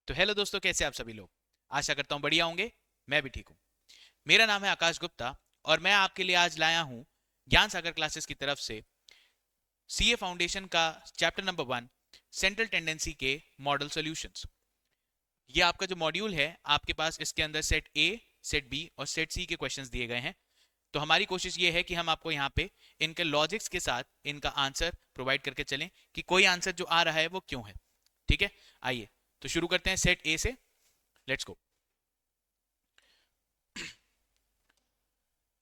तो हेलो दोस्तों, कैसे आप सभी लोग। आशा करता हूँ बढ़िया होंगे। मैं भी ठीक हूँ। मेरा नाम है आकाश गुप्ता और मैं आपके लिए आज लाया हूँ ज्ञान सागर क्लासेस की तरफ से सीए फाउंडेशन का चैप्टर नंबर 1 सेंट्रल टेंडेंसी के मॉडल सॉल्यूशंस। ये आपका जो मॉड्यूल है, आपके पास इसके अंदर सेट ए, सेट बी और सेट सी के क्वेश्चंस दिए गए हैं। तो हमारी कोशिश ये है कि हम आपको यहाँ पे इनके लॉजिक्स के साथ इनका आंसर प्रोवाइड करके चलें कि कोई आंसर जो आ रहा है वो क्यों है। ठीक है, आइए तो शुरू करते हैं सेट ए से। Let's go.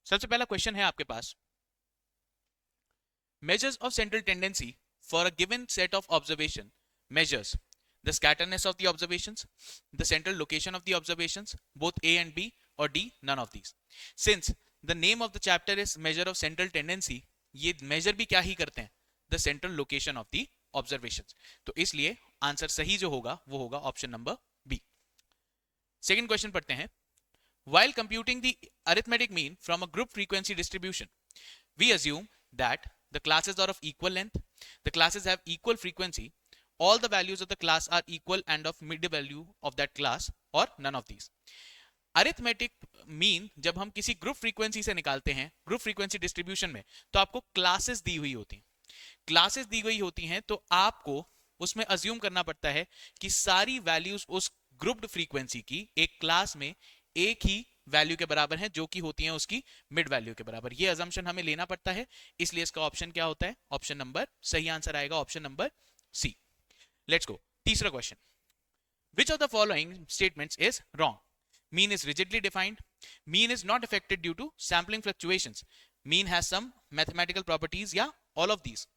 सबसे पहला क्वेश्चन है आपके पास, measures of central tendency for a given set of observation measures the scatterness of the observations, the central location of the observations, both A and B, or D, none of these. Since the name of the chapter is measure of central tendency, ये measure भी क्या ही करते हैं, the central location of the observations. तो इसलिए answer सही जो होगा वो होगा option number B. Second question पढ़ते हैं। While computing the arithmetic mean from a group frequency distribution, we assume that the classes are of equal length, the classes have equal frequency, all the values of the class are equal and of mid value of that class, or none of these. Arithmetic mean जब हम किसी group frequency से निकालते हैं, group frequency distribution में, तो आपको classes दी हुई होती हैं। क्लासेस दी गई होती हैं तो आपको उसमें अज्यूम करना पड़ता है कि सारी वैल्यूज उस ग्रुप्ड फ्रीक्वेंसी की एक क्लास में एक ही वैल्यू के बराबर है, जो कि होती है उसकी मिड वैल्यू के बराबर। ये अजम्पशन हमें लेना पड़ता है, इसलिए इसका ऑप्शन क्या होता है, ऑप्शन नंबर, सही आंसर आएगा option number C. Let's go, तीसरा question. Which of the following statements is wrong? Mean is rigidly defined, mean is not affected due to sampling fluctuations, mean has some mathematical properties, या all of these.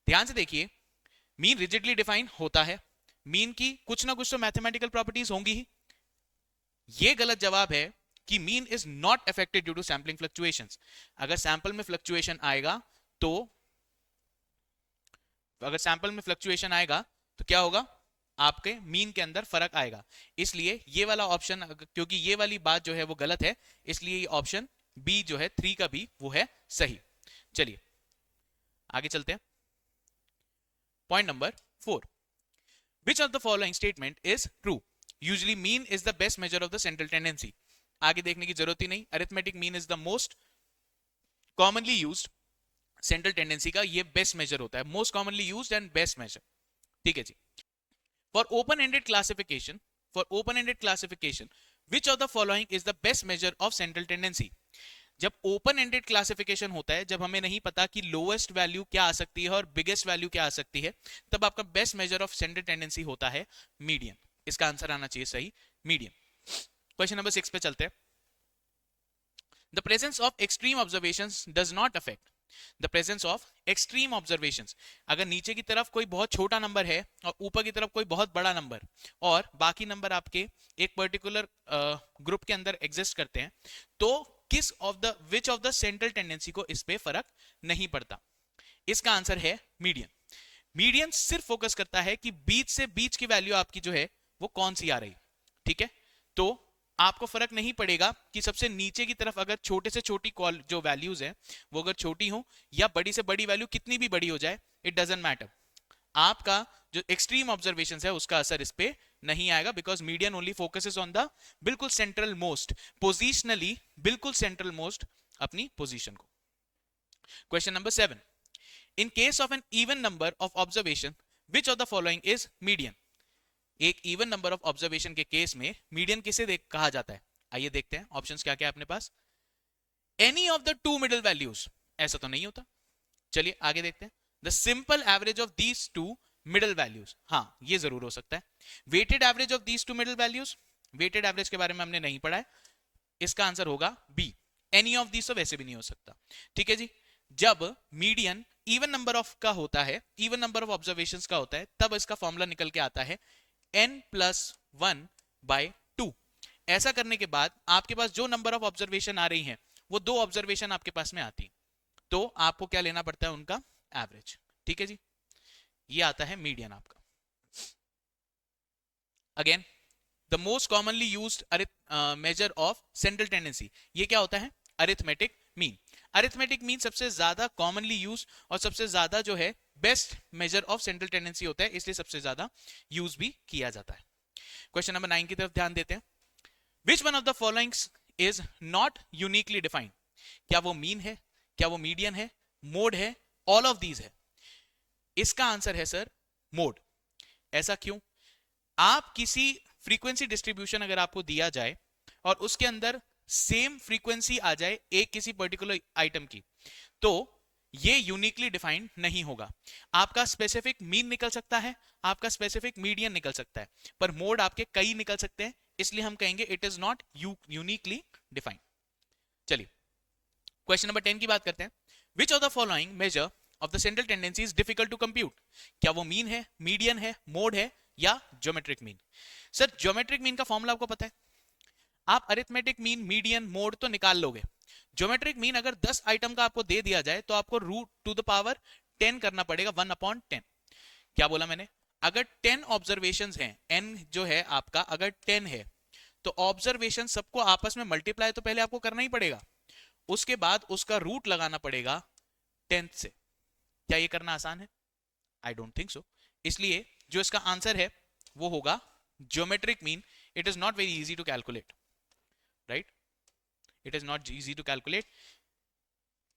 ध्यान से देखिए, mean rigidly defined होता है, mean की कुछ ना कुछ तो मैथमेटिकल प्रॉपर्टीज होंगी ही। ये गलत जवाब है कि mean is not affected due to sampling fluctuations. अगर सैंपल में फ्लक्चुएशन आएगा तो क्या होगा, आपके मीन के अंदर फर्क आएगा। इसलिए ये वाला ऑप्शन, क्योंकि ये वाली बात जो है वो गलत है, इसलिए ये ऑप्शन बी जो है, 3 का बी, वो है सही। चलिए आगे चलते हैं। Point number 4, which of the following statement is true? Usually mean is the best measure of the central tendency. आगे देखने की जरूरत ही नहीं, arithmetic mean is the most commonly used, central tendency का ये बेस्ट मेजर होता है, most commonly used and best measure. ठीक है जी। For open ended classification which of the following is the best measure of central tendency? जब open ended classification होता है, जब हमें नहीं पता कि लोएस्ट वैल्यू क्या आ सकती है और बिगेस्ट वैल्यू क्या आ सकती है, तब आपका best measure of central tendency होता है मीडियन। इसका आंसर आना चाहिए सही, मीडियन। क्वेश्चन नंबर 6 पे चलते हैं। The presence of extreme observations does not affect the presence of extreme observations. अगर नीचे की तरफ कोई बहुत छोटा नंबर है और ऊपर की तरफ कोई बहुत बड़ा नंबर, और बाकी नंबर आपके एक पर्टिकुलर ग्रुप के अंदर एग्जिस्ट करते हैं, तो विच ऑफ द सेंट्रल टेंडेंसी को इस पे फर्क नहीं पड़ता। इसका आंसर है मीडियन। मीडियन सिर्फ फोकस करता है कि बीच से बीच की वैल्यू आपकी जो है वो कौन सी आ रही। ठीक है, तो आपको फर्क नहीं पड़ेगा कि सबसे नीचे की तरफ अगर छोटे से छोटी जो वैल्यूज है वो अगर छोटी हो, या बड़ी से बड़ी वैल्यू कितनी भी बड़ी हो जाए, इट डजंट मैटर। आपका जो एक्सट्रीम ऑब्जर्वेशन है उसका असर इस पे नहीं आएगा, because median only focuses on the बिल्कुल सेंट्रल मोस्ट, पोजिशनली बिल्कुल सेंट्रल मोस्ट अपनी पोजिशन को। Question number 7, in case of an even number of observation which of the following is median? एक इवन नंबर ऑफ ऑब्जर्वेशन के case में median किसे कहा जाता है? आइए देखते हैं ऑप्शंस क्या क्या है अपने पास। Any of the two middle values, ऐसा तो नहीं होता। चलिए आगे देखते हैं। The simple average of these two middle values, हाँ ये जरूर हो सकता है। Weighted average of these two middle values, weighted average के बारे में हमने नहीं पढ़ा है, इसका आंसर होगा बी। एनी ऑफ दीज तो वैसे भी नहीं हो सकता। ठीक है जी। जब मीडियन इवन नंबर ऑफ का होता है, इवन नंबर ऑफ ऑब्जर्वेशंस का होता है, तब इसका फॉर्मूला निकल के आता है n+1/2। ऐसा करने के बाद आपके पास जो नंबर ऑफ ऑब्जर्वेशन आ रही हैं वो 2 ऑब्जर्वेशन आपके पास में आती, तो आपको क्या लेना पड़ता है, उनका एवरेज। ठीक है जी, ये आता है मीडियन आपका। Again the most commonly used major of central tendency, ये क्या होता है, अरिथमेटिक मीन। अरिथमेटिक मीन सबसे ज्यादा कॉमनली यूज और सबसे ज्यादा जो है best measure of central tendency होता है, इसलिए सबसे ज्यादा यूज भी किया जाता है। क्वेश्चन नंबर 9 की तरफ ध्यान देते हैं. Which one of the followings is not uniquely defined? क्या वो मीन है, क्या वो मीडियन है, मोड है, ऑल ऑफ दीज है? इसका आंसर है सर मोड. ऐसा क्यों? आप किसी फ्रीक्वेंसी डिस्ट्रीब्यूशन अगर आपको दिया जाए और उसके अंदर सेम फ्रीक्वेंसी आ जाए एक किसी पर्टिकुलर आइटम की, तो ये यूनिकली डिफाइंड नहीं होगा. आपका स्पेसिफिक मीन निकल सकता है, आपका स्पेसिफिक मीडियन निकल सकता है, पर मोड आपके कई निकल सकते हैं, इसलिए हम कहेंगे it is not uniquely defined. चलिए क्वेश्चन नंबर 10 की बात करते हैं. Which of the following measure of the central tendency is difficult to compute? क्या वो मीन है, मीडियन है, मोड है या geometric mean? Sir geometric mean का फॉर्मूला आपको पता है. आप अरिथमेटिक मीन, मीडियन, मोड तो निकाल लोगे. ज्योमेट्रिक मीन अगर 10 आइटम का आपको दे दिया जाए तो आपको रूट टू द पावर 10 करना पड़ेगा, 1/10. क्या बोला मैंने? अगर 10 ऑब्जर्वेशंस हैं, n जो है आपका अगर 10 है, तो ऑब्जर्वेशन सबको आपस में मल्टीप्लाई तो पहले आपको करना ही पड़ेगा, उसके बाद उसका रूट लगाना पड़ेगा 10 से. क्या ये करना आसान है? I don't think so. इसलिए जो इसका आंसर है वो होगा geometric mean. It is not very easy to calculate, right? It is not easy to calculate.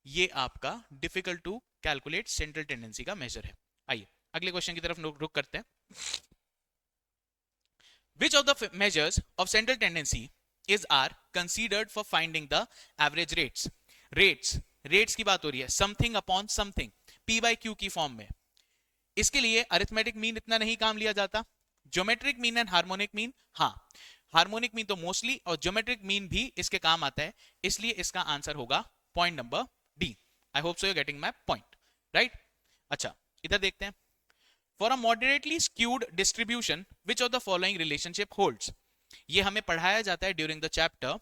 ये आपका difficult to calculate central tendency का मेजर है. आइए अगले क्वेश्चन की तरफ रुक करते हैं. Which of the measures of central tendency are considered for finding the average rates? Rates की बात हो रही है, something upon something, p by q की फॉर्म में. इसके लिए अरिथमेटिक मीन इतना नहीं काम लिया जाता. Geometric mean and harmonic mean, हाँ हार्मोनिक मीन तो मोस्टली, और ज्योमेट्रिक मीन भी इसके काम आता है, इसलिए इसका आंसर होगा point number D. I hope so you getting my point, right? अच्छा इधर देखते हैं. For a moderately skewed distribution, which of the following relationship holds? ये हमें पढ़ाया जाता है ड्यूरिंग द चैप्टर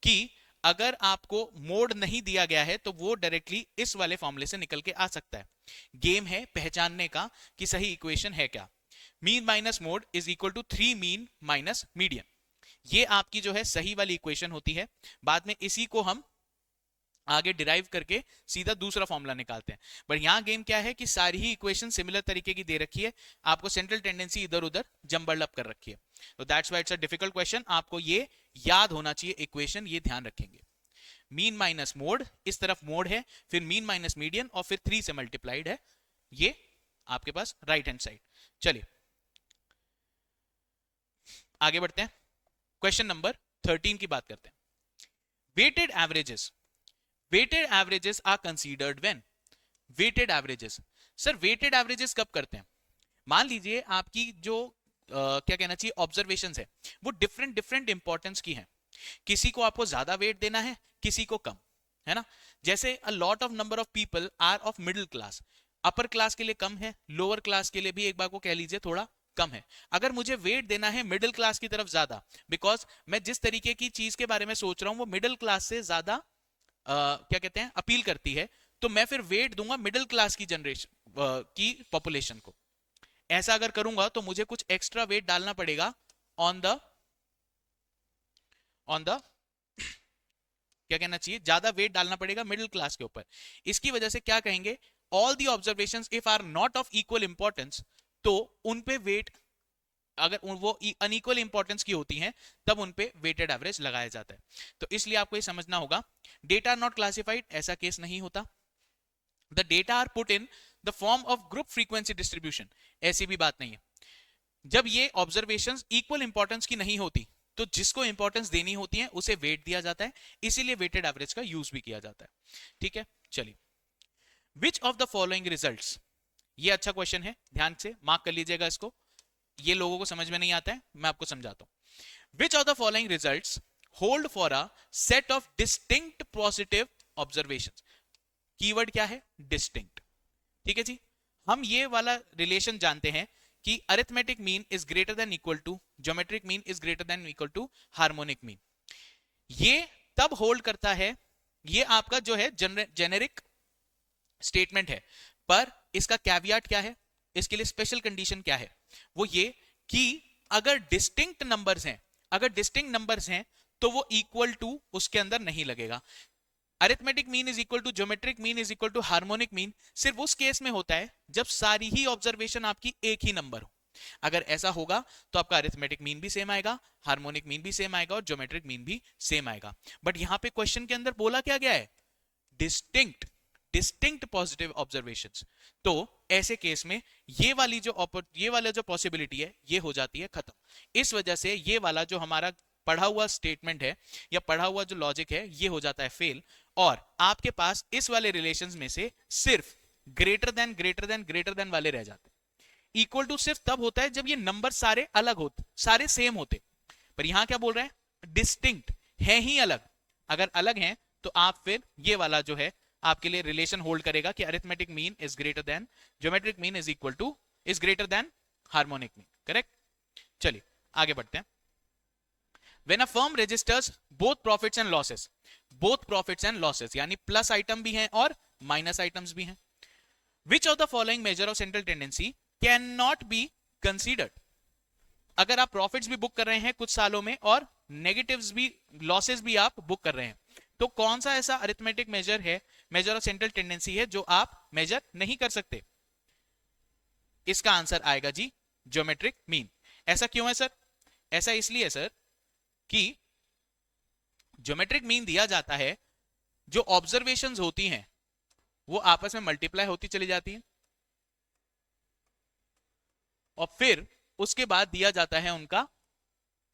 कि अगर आपको मोड नहीं दिया गया है तो वो डायरेक्टली इस वाले फॉर्मूले से निकल के आ सकता है. गेम है पहचानने का कि सही इक्वेशन है क्या. Mean minus mode is equal to 3 mean minus median. ये आपकी जो है सही वाली इक्वेशन होती है. बाद में इसी को हम आगे डिराइव करके सीधा दूसरा फॉर्मूला निकालते हैं. बट यहां गेम क्या है कि सारी ही इक्वेशन सिमिलर तरीके की दे रखी है, आपको सेंट्रल टेंडेंसी इधर उधर जंबल्ड अप कर रखी है. तो that's why it's a difficult question. आपको ये याद होना चाहिए इक्वेशन, ये ध्यान रखेंगे. मीन माइनस मोड, इस तरफ मोड है, फिर मीन माइनस मीडियन और फिर 3 से मल्टीप्लाइड है, ये आपके पास राइट हैंड साइड. चलिए आगे बढ़ते हैं. क्वेश्चन नंबर 13 की बात करते हैं. Weighted averages. Weighted averages are considered when? Weighted averages. Sir weighted averages कब करते हैं? मान लीजिए आपकी जो क्या कहना चाहिए ऑब्जर्वेशंस है वो डिफरेंट इंपॉर्टेंस की हैं. किसी को आपको ज्यादा वेट देना है, किसी को कम, है ना? जैसे a lot of number of people are of middle class. Upper class के लिए कम है, लोअर क्लास के लिए भी एक बार को कह लीजिए थोड़ा कम है. अगर मुझे वेट देना है मिडिल क्लास की तरफ ज्यादा, बिकॉज मैं जिस तरीके की चीज के बारे में सोच रहा हूं वो मिडिल क्लास से ज्यादा क्या कहते हैं अपील करती है, तो मैं फिर वेट दूंगा मिडिल क्लास की जनरेशन की पॉपुलेशन को. ऐसा अगर करूंगा तो मुझे कुछ एक्स्ट्रा वेट डालना पड़ेगा ऑन द क्या कहना चाहिए, ज्यादा वेट डालना पड़ेगा मिडिल क्लास के ऊपर. इसकी वजह से क्या कहेंगे, all the observations if are not of equal importance, तो उन पे वेट, अगर वो अनइक्वल इंपॉर्टेंस की होती हैं तब उन पे वेटेड एवरेज लगाया जाता है. तो इसलिए आपको ये समझना होगा, डेटा नॉट क्लासिफाइड ऐसा केस नहीं होता. The data are put in the form of group frequency distribution, ऐसी भी बात नहीं है. जब ये ऑब्जर्वेशंस इक्वल इंपॉर्टेंस की नहीं होती तो जिसको इंपॉर्टेंस देनी होती है उसे वेट दिया जाता है, इसीलिए वेटेड एवरेज का यूज भी किया जाता है. ठीक है, चलिए. विच ऑफ द फॉलोइंग रिजल्ट्स, ये अच्छा क्वेश्चन है, ध्यान से मार्क कर लीजिएगा इसको, ये लोगों को समझ में नहीं आता है, मैं आपको समझाता हूं. विच of the following results hold for a set of distinct positive observations. Keyword क्या है, डिस्टिंक्ट. ठीक है जी, हम ये वाला रिलेशन जानते हैं कि arithmetic mean is greater than equal to geometric mean is greater than equal to harmonic mean. ये तब होल्ड करता है, ये आपका जो है जेनेरिक स्टेटमेंट है, पर इसका कैवियट क्या है, इसके लिए स्पेशल कंडीशन क्या है, वो ये कि अगर डिस्टिंक्ट नंबर्स हैं, अगर डिस्टिंक्ट नंबर्स हैं तो वो इक्वल टू उसके अंदर नहीं लगेगा. Arithmetic mean is equal to geometric mean is equal to harmonic mean सिर्फ उस केस में होता है जब सारी ही ऑब्जर्वेशन आपकी एक ही नंबर हो. अगर ऐसा होगा तो आपका अरिथमेटिक मीन भी सेम आएगा, हार्मोनिक मीन भी सेम आएगा और ज्योमेट्रिक मीन भी सेम आएगा। बट यहां पे क्वेश्चन के अंदर बोला क्या गया है, डिस्टिंक्ट डिस्टिंक्ट पॉजिटिव ऑब्जर्वेशंस। तो ऐसे केस में ये वाला जो पॉसिबिलिटी है ये हो जाती है खत्म। इस वजह से ये वाला जो हमारा पढ़ा हुआ स्टेटमेंट है या पढ़ा हुआ जो लॉजिक है ये हो जाता है फेल, और आपके पास इस वाले रिलेशंस में से सिर्फ ग्रेटर देन वाले रह जाते हैं। इक्वल टू सिर्फ तब होता है जब ये नंबर सारे अलग होते, सारे सेम होते। पर यहां क्या बोल रहे हैं, डिस्टिंक्ट है ही अलग। अगर अलग हैं तो आप फिर ये वाला जो है आपके लिए रिलेशन होल्ड करेगा कि arithmetic mean is greater then geometric mean is greater then harmonic mean. Correct. चलिए आगे बढ़ते हैं। When a firm registers both profits and losses यानी प्लस आइटम भी हैं और माइनस आइटम्स भी हैं, which of the following measure of central tendency cannot be considered? अगर आप प्रॉफिट्स भी बुक कर रहे हैं कुछ सालों में और नेगेटिव्स भी, लॉसेस भी आप बुक कर रहे हैं, तो कौन सा ऐसा अरिथमेटिक मेजर है, मेजर ऑफ सेंट्रल टेंडेंसी है जो आप मेजर नहीं कर सकते? इसका आंसर आएगा जी ज्योमेट्रिक मीन। ऐसा क्यों है सर? ऐसा इसलिए सर कि ज्योमेट्रिक मीन दिया जाता है, जो ऑब्जर्वेशंस होती हैं वो आपस में मल्टीप्लाई होती चली जाती हैं और फिर उसके बाद दिया जाता है उनका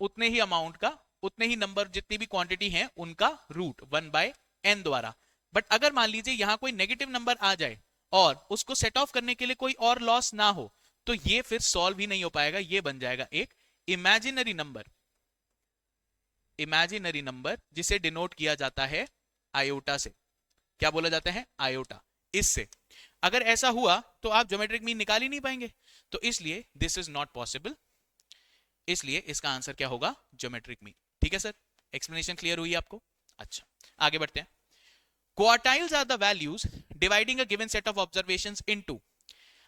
उतने ही अमाउंट का, उतने ही नंबर जितनी भी क्वांटिटी है उनका रूट 1/n द्वारा। बट अगर मान लीजिए यहां कोई नेगेटिव नंबर आ जाए और उसको सेट ऑफ करने के लिए कोई और लॉस ना हो तो ये फिर सॉल्व ही नहीं हो पाएगा, ये बन जाएगा एक इमेजिनरी नंबर जिसे डिनोट किया जाता है आयोटा से। क्या बोला जाता है? आयोटा। इससे अगर ऐसा हुआ तो आप ज्योमेट्रिक मीन निकाल ही नहीं पाएंगे, तो इसलिए दिस इज नॉट पॉसिबल। इसलिए इसका आंसर क्या होगा? Geometric mean. ठीक है सर, एक्सप्लेनेशन क्लियर हुई आपको? अच्छा आगे बढ़ते हैं। Quartiles are the values dividing a given set of observations into.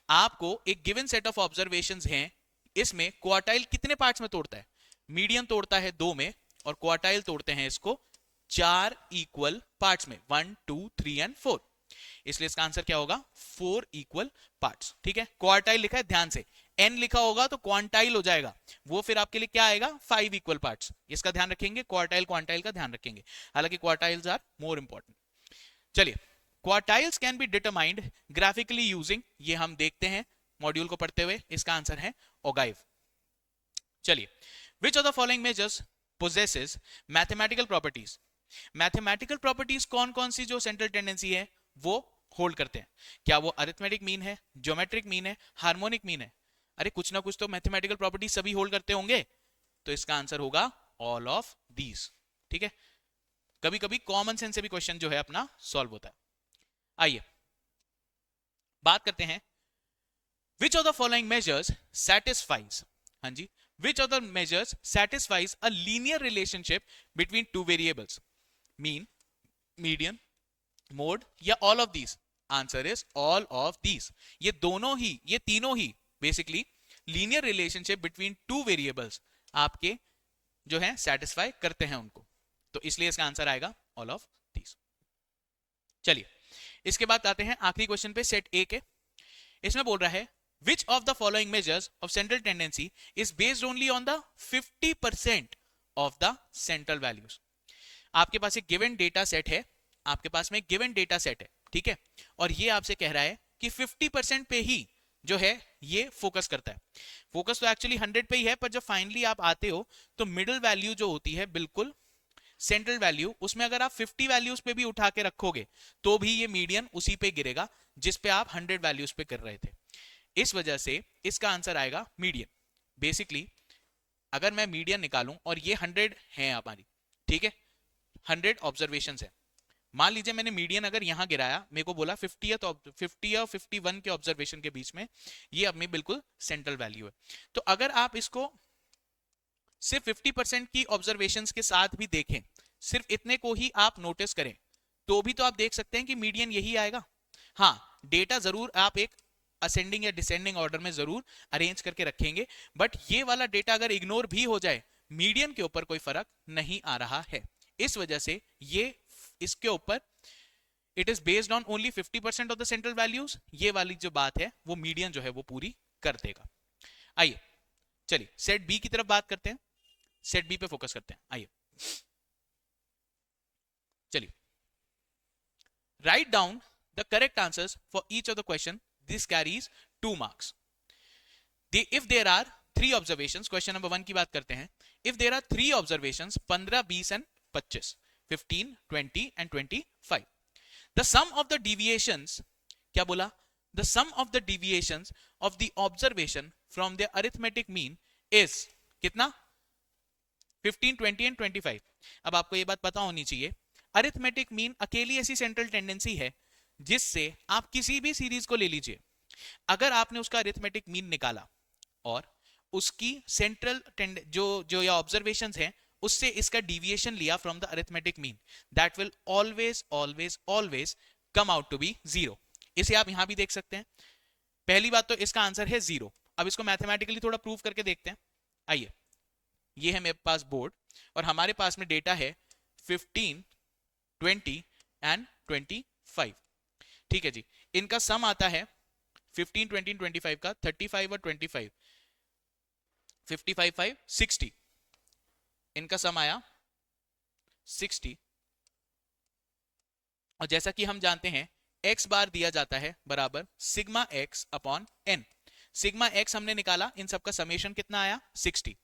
आपको एक गिवन सेट ऑफ ऑब्जर्वेशंस हैं, इसमें क्वार्टाइल कितने पार्ट्स में तोड़ता है? मीडियन तोड़ता है 2 में और क्वार्टाइल तोड़ते हैं इसको 4 इक्वल पार्ट्स में, 1 2 3 एंड 4। इसलिए इसका आंसर क्या होगा? 4 इक्वल पार्ट्स। ठीक है, क्वार्टाइल लिखा है ध्यान से, n लिखा होगा तो क्वांटाइल हो जाएगा, वो फिर आपके लिए क्या आएगा? 5 इक्वल पार्ट्स। इसका ध्यान रखेंगे, क्वार्टाइल का ध्यान रखेंगे, हालांकि क्वार्टाइल्स आर मोर इंपॉर्टेंट। चलिए, quartiles can be determined graphically using, ये हम देखते हैं मॉड्यूल को पढ़ते हुए। इसका आंसर है ओगाइव। चलिए, विच of the following measures possesses mathematical properties? Mathematical properties कौन कौन सी जो सेंट्रल टेंडेंसी है वो होल्ड करते हैं? क्या वो अरिथमेटिक मीन है, ज्योमेट्रिक मीन है, हार्मोनिक मीन है? अरे कुछ ना कुछ तो मैथमेटिकल प्रॉपर्टीज सभी होल्ड करते होंगे, तो इसका आंसर होगा ऑल ऑफ दीज। ठीक है, कभी कभी कॉमन सेंस से भी क्वेश्चन जो है अपना सॉल्व होता है। आइए बात करते हैं, which of the following measures satisfies, हाँ जी, which of the measures satisfies a linear relationship between two variables? Mean, median, mode या all of these? Answer is all of these. ये दोनों ही, ये तीनों ही basically linear relationship between two variables आपके जो है satisfy करते हैं उनको, तो इसलिए इसका आंसर आएगा all of these। चलिए इसके बाद आते हैं आखिरी क्वेश्चन पे, सेट ए के। इसमें बोल रहा है which of the following measures of central tendency is based only on the 50% of the central values? आपके पास एक गिवन डेटा सेट है, आपके पास में गिवन डेटा सेट है, ठीक है, और ये आपसे कह रहा है कि 50% पे ही जो है ये फोकस करता है। फोकस तो एक्चुअली 100 पे ही है, पर जब फाइनली आप आते हो तो मिडिल वैल्यू जो होती है बिल्कुल सेंट्रल वैल्यू, उसमें अगर आप 50 वैल्यूज पे भी उठा के रखोगे तो भी ये मीडियन उसी पे गिरेगा जिस पे आप 100 वैल्यूज पे कर रहे थे। इस वजह से इसका आंसर आएगा मीडियन। बेसिकली अगर मैं मीडियन निकालूं और ये 100 है हमारी, ठीक है, 100 ऑब्जर्वेशंस है, मान लीजिए मैंने मीडियन अगर यहां गिराया, मेरे को बोला 50 और 51 के ऑब्जर्वेशन के बीच में ये अपनी बिल्कुल सेंट्रल वैल्यू है, तो अगर आप इसको सिर्फ 50% की ऑब्जर्वेशंस के साथ भी देखें, सिर्फ इतने को ही आप नोटिस करें, तो भी तो आप देख सकते हैं कि मीडियन यही आएगा। हाँ, डेटा जरूर आप एक असेंडिंग या डिसेंडिंग ऑर्डर में जरूर अरेंज करके रखेंगे, बट ये वाला डेटा अगर इग्नोर भी हो जाए, मीडियन के ऊपर कोई फर्क नहीं आ रहा है। इस वजह से ये इसके ऊपर it is based on only 50% of the central values, ये वाली जो बात है वो मीडियन जो है वो पूरी कर देगा। आइए चलिए सेट बी की तरफ बात करते हैं, सेट बी पे फोकस करते हैं। आइए चलिए, right down the correct answers for each of the question, this carries 2 marks. If there are 3 observations, question number 1 की बात करते हैं। If there are 3 observations 15, 20 and 25, 15, 20 and 25, the sum of the deviations, क्या बोला, the sum of the deviations of the observation from the arithmetic mean is कितना, 15, 20 and 25। अब आपको ये बात पता होनी चाहिए, अरिथमेटिक मीन अकेली ऐसी सेंट्रल टेंडेंसी है जिससे आप किसी भी सीरीज को ले लीजिए, अगर आपने उसका अरिथमेटिक मीन निकाला और उसकी सेंट्रल जो जो या ऑब्जर्वेशंस हैं उससे इसका डिविएशन लिया from the arithmetic mean, that will always always always come out to be 0। इसे आप यहां भी देख सकते हैं। पहली बात तो इसका आंसर है 0। अब इसको मैथमेटिकली थोड़ा प्रूव करके देखते हैं। आइए, ये है मेरे पास बोर्ड और हमारे पास में डेटा है 15, 20 एंड 25। ठीक है जी, इनका सम आता है 15, 20, 25 का 35 और 25, 55, 5, 60। इनका सम आया 60। और जैसा कि हम जानते हैं x बार दिया जाता है बराबर sigma x upon n। Sigma x हमने निकाला, इन सबका समेशन कितना आया 60,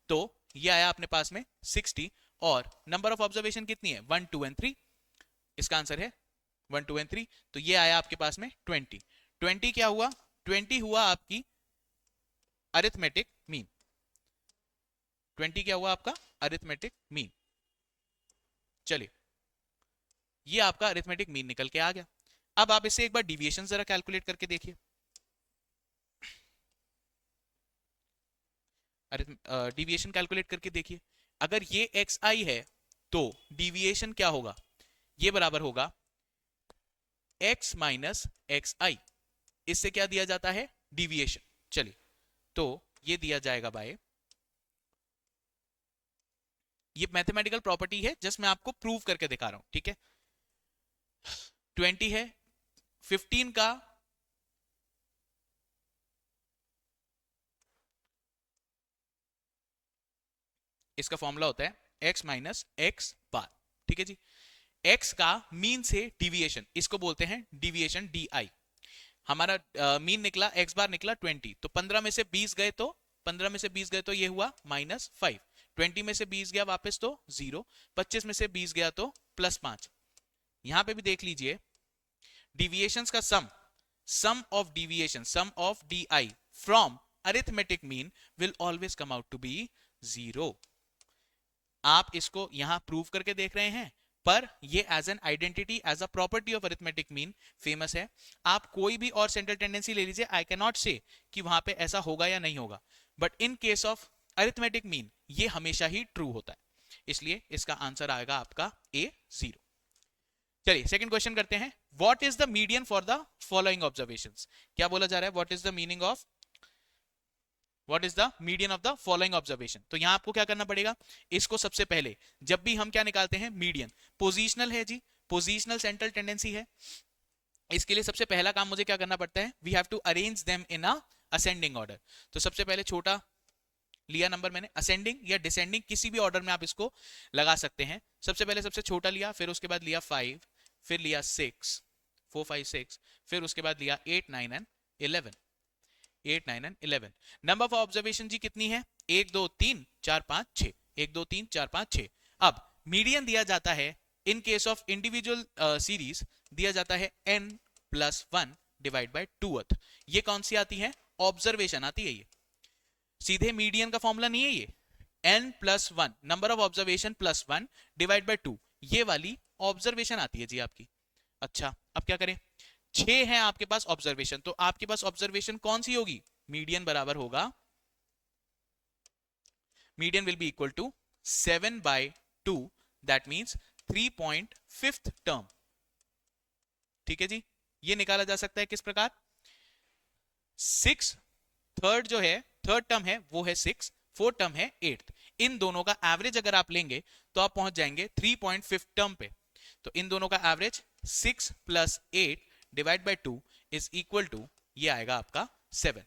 तो ये आया अपने पास में 60। और नंबर ऑफ ऑब्जर्वेशन कितनी है 1, 2 एंड 3, इसका आंसर है 1, 2 एंड 3, तो ये आया आपके पास में 20। 20 क्या हुआ, 20 हुआ आपकी अरिथमेटिक मीन। 20 क्या हुआ आपका अरिथमेटिक मीन। चलिए, ये आपका अरिथमेटिक मीन निकल के आ गया। अब आप इससे एक बार डिविएशन जरा कैलकुलेट करके देखिए। डिविएशन कैलकुलेट करके देखिए, अगर ये xi है तो डिविएशन क्या होगा, ये बराबर होगा x माइनस xi। इससे क्या दिया जाता है डिविएशन। चलिए, तो ये दिया जाएगा बाय, ये मैथमेटिकल प्रॉपर्टी है जस्ट मैं आपको प्रूव करके दिखा रहा हूं। ठीक है, 20 है, 15 का इसका फॉर्मूला होता है x माइनस एक्स बार। ठीक है जी, x का मीन से डिविएशन, इसको बोलते हैं डिविएशन di। हमारा मीन निकला, x बार निकला 20, तो 15 में से 20 गए तो 15 में से 20 गए तो ये हुआ -5, 20 में से 20 गया वापस तो 0, 25 में से 20 गया तो +5। यहां पे भी देख लीजिए डिविएशंस का sum of deviation, sum of di from arithmetic mean will always come out to be 0। आप इसको यहां प्रूव करके देख रहे हैं, पर ये as an identity, as a property of arithmetic mean famous है। आप कोई भी और सेंट्रल टेंडेंसी ले लीजिए, आई कैन नॉट से कि वहां पे ऐसा होगा या नहीं होगा, but in case of arithmetic mean ये हमेशा ही ट्रू होता है, इसलिए इसका आंसर आएगा आपका A 0। चलिए सेकंड क्वेश्चन करते हैं। What is the median for the following observations, क्या बोला जा रहा है, what is the meaning of, what is the median of the following observation. तो यहां आपको क्या करना पड़ेगा, इसको सबसे पहले जब भी हम क्या निकालते हैं मीडियन, पोजिशनल है जी, पोजिशनल सेंट्रल टेंडेंसी है, इसके लिए सबसे पहला काम मुझे क्या करना पड़ता है, we have to arrange them in a ascending order. तो सबसे पहले छोटा लिया नंबर मैंने, असेंडिंग या डिसेंडिंग किसी भी ऑर्डर में आप इसको लगा सकते हैं। सबसे पहले सबसे छोटा लिया, फिर उसके बाद लिया 5, फिर लिया 6, 4, 5, 6, फिर उसके बाद लिया 8, 9 and 11, 8, 9 and 11। Number of observation जी कितनी है, 1, 2, 3, 4, 5, 6, 1, 2, 3, 4, 5, 6। अब मीडियन दिया जाता है इन केस ऑफ इंडिविजुअल सीरीज दिया जाता है n+1 डिवाइड बाय 2th। ये कौन सी आती है, ऑब्जर्वेशन आती है, ये सीधे मीडियन का फॉर्मूला नहीं है ये, n+1 number of observation +1 divide by 2, ये वाली ऑब्जर्वेशन आती है जी आपकी। अच्छा, अब क्या करें, 6 है आपके पास ऑब्जर्वेशन, तो आपके पास ऑब्जर्वेशन कौन सी होगी, मीडियन बराबर होगा, median will be equal to 7/2, that means 3.5th term. ठीक है जी, ये निकाला जा सकता है किस प्रकार, 6 थर्ड जो है, थर्ड टर्म है वो है 6, फोर्थ टर्म है 8th, इन दोनों का एवरेज अगर आप लेंगे तो आप पहुंच जाएंगे 3.5th टर्म पे। तो इन दोनों का average 6 + 8 divide by 2 is equal to, ये आएगा आपका 7।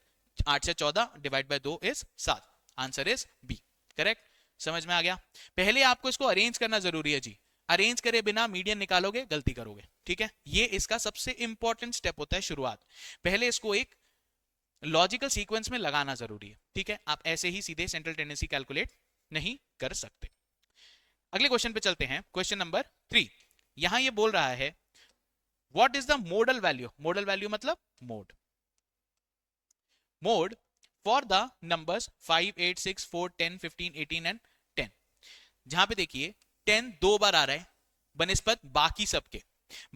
8 से 14 divide by 2 is 7, answer is B, correct. समझ में आ गया। पहले आपको इसको अरेंज करना जरूरी है जी, अरेंज करे बिना मीडियन निकालोगे गलती करोगे, ठीक है। ये इसका सबसे इंपॉर्टेंट स्टेप होता है शुरुआत, पहले इसको एक लॉजिकल सीक्वेंस में लगाना जरूरी है, ठीक है। आप ऐसे ही सीधे सेंट्रल टेंडेंसी कैलकुलेट नहीं कर सकते। अगले क्वेश्चन पे चलते हैं, क्वेश्चन नंबर 3। यहां ये बोल रहा है what is the modal value, modal value मतलब mode, mode for the numbers 5, 8, 6, 4, 10, 15, 18 and 10। जहां पे देखिए 10 दो बार आ रहा है बनिस्बत बाकी सब के,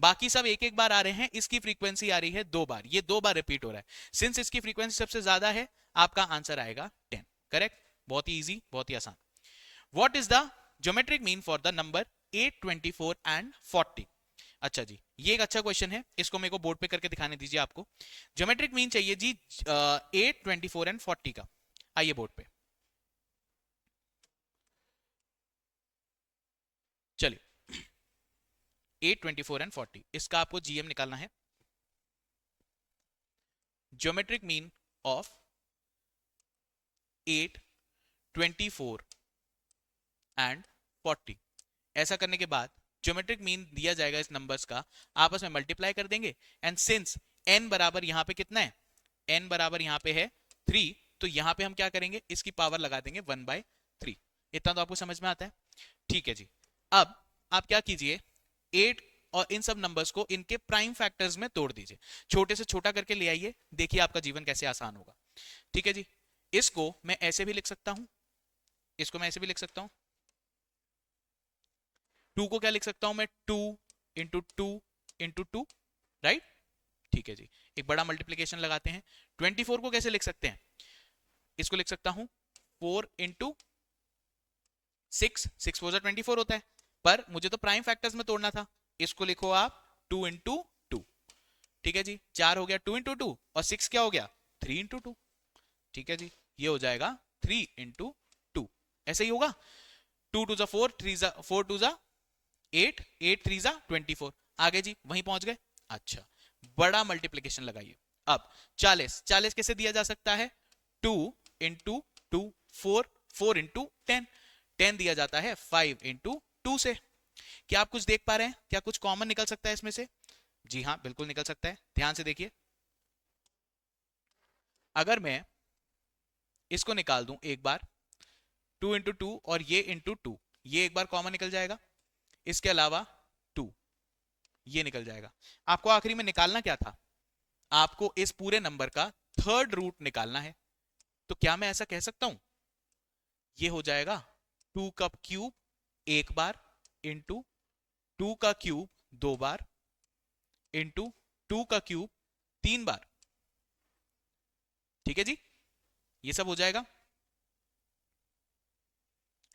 बाकी सब एक एक बार आ रहे हैं, इसकी फ्रीक्वेंसी आ रही है दो बार, ये दो बार रिपीट हो रहा है। सिंस इसकी फ्रीक्वेंसी सबसे ज्यादा है, आपका आंसर आएगा 10, करेक्ट। बहुत ही इजी, बहुत ही आसान। What is the geometric mean for the number 8, 24 and 40। अच्छा जी, ये एक अच्छा क्वेश्चन है, इसको मेरे को बोर्ड पे करके दिखाने दीजिए आपको। ज्योमेट्रिक मीन चाहिए जी 8, 24 एंड 40 का। आइए बोर्ड पे, चलिए 8, 24 एंड 40, इसका आपको जीएम निकालना है, ज्योमेट्रिक मीन ऑफ 8, 24 एंड 40। ऐसा करने के बाद ज्योमेट्रिक मीन दिया जाएगा इस नंबर्स का, आपस में मल्टीप्लाई कर देंगे, एंड सिंस n बराबर यहां पे कितना है, n बराबर यहां पे है 3, तो यहां पे हम क्या करेंगे, इसकी पावर लगा देंगे 1/3। इतना तो आपको समझ में आता है, ठीक है जी। अब आप क्या कीजिए, 8 और इन सब नंबर्स को इनके प्राइम फैक्टर्स में तोड़ दीजिए, छोटे से छोटा करके ले आइए, देखिए आपका जीवन कैसे आसान होगा, ठीक है जी। इसको मैं ऐसे भी लिख सकता हूं, इसको मैं ऐसे भी लिख सकता हूं, 2 को क्या लिख सकता हूं मैं, 2 इंटू 2 इंटू 2, राइट, ठीक है जी। एक बड़ा मल्टीप्लीकेशन लगाते हैं। 24 को कैसे लिख सकते हैं, इसको लिख सकता हूं 4 इंटू 6, 6 4 24 होता है, पर मुझे तो प्राइम फैक्टर्स में तोड़ना था, इसको लिखो आप 2 इंटू 2, ठीक है जी। 4 हो गया 2 इंटू 2, और 6 क्या हो गया 3 इंटू 2, ठीक है जी। ये हो जाएगा 3 इंटू 2, ऐसे ही होगा। 2 टू 4, 4 टू 8, 8 3 24, आगे जी वहीं पहुंच गए। अच्छा, बड़ा मल्टीप्लीकेशन लगाइए। अब 40, 40 कैसे दिया जा सकता है, 2 इंटू 2, 4, 4 इंटू 10, 10 दिया जाता है 5 इंटू 2 से। क्या आप कुछ देख पा रहे हैं, क्या कुछ कॉमन निकल सकता है इसमें से, जी हाँ बिल्कुल निकल सकता है, ध्यान से देखिए। अगर मैं इसको निकाल दूं एक बार, 2 इंटू 2 और ये इंटू 2, ये एक बार कॉमन निकल जाएगा, इसके अलावा 2 ये निकल जाएगा। आपको आखिरी में निकालना क्या था, आपको इस पूरे नंबर का थर्ड रूट निकालना है। तो क्या मैं ऐसा कह सकता हूं, ये हो जाएगा 2 का क्यूब एक बार इंटू 2 का क्यूब दो बार इंटू 2 का क्यूब 3 बार, ठीक है जी। ये सब हो जाएगा,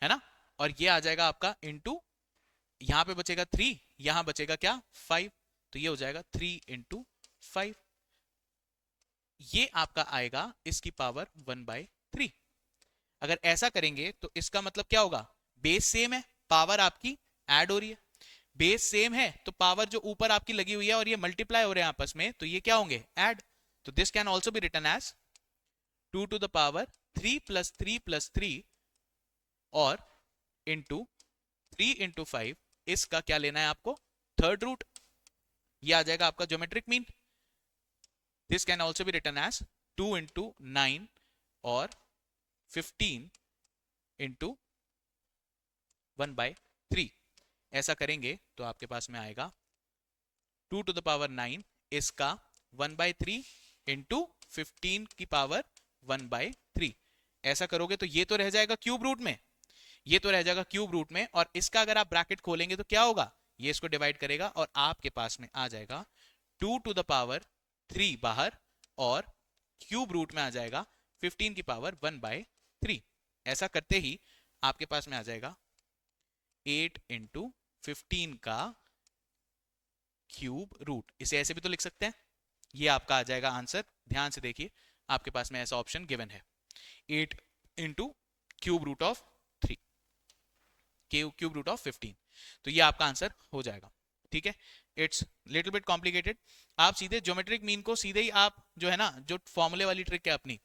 है ना। और ये आ जाएगा आपका इंटू, यहां पे बचेगा 3, यहां बचेगा क्या 5, तो ये हो जाएगा 3 इंटू 5, ये आपका आएगा इसकी पावर 1/3। अगर ऐसा करेंगे तो इसका मतलब क्या होगा, बेस सेम है, पावर आपकी ऐड हो रही है, बेस सेम है तो पावर जो ऊपर आपकी लगी हुई है और ये मल्टीप्लाई हो रहे हैं आपस में, तो ये क्या होंगे ऐड। तो this can also be written as 2 to the power 3 plus 3 plus 3 और इंटू 3 इंटू 5, इसका क्या लेना है आपको, थर्ड रूट, ये आ जाएगा आपका geometric mean. This can also be written as 2 into 9 और 15 इंटू 1/3। ऐसा करेंगे तो आपके पास में आएगा 2 टू द पावर 9, इसका 1/3 इंटू 15 की पावर 1/3। ऐसा करोगे तो ये तो रह जाएगा क्यूब रूट में, ये तो रह जाएगा क्यूब रूट में, और इसका अगर आप ब्रैकेट खोलेंगे तो क्या होगा, ये इसको डिवाइड करेगा और आपके पास में आ जाएगा 2 टू द पावर 3 बाहर, और क्यूब रूट में आ जाएगा 15 की पावर 1/3। ऐसा करते ही आपके पास में आ जाएगा 8 इंटू 15 का क्यूब रूट, इसे ऐसे भी तो लिख सकते हैं, ये आपका आ जाएगा आंसर। ध्यान से देखिए, आपके पास में ऐसा ऑप्शन गिवन है, 8 into cube root of 3, cube root of 15, तो ये आपका आंसर हो जाएगा, ठीक है। इट्स लिटिल बिट कॉम्प्लिकेटेड, आप सीधे ज्योमेट्रिक मीन को सीधे ही आप जो है ना, जो फॉर्मूले वाली ट्रिक है अपनी,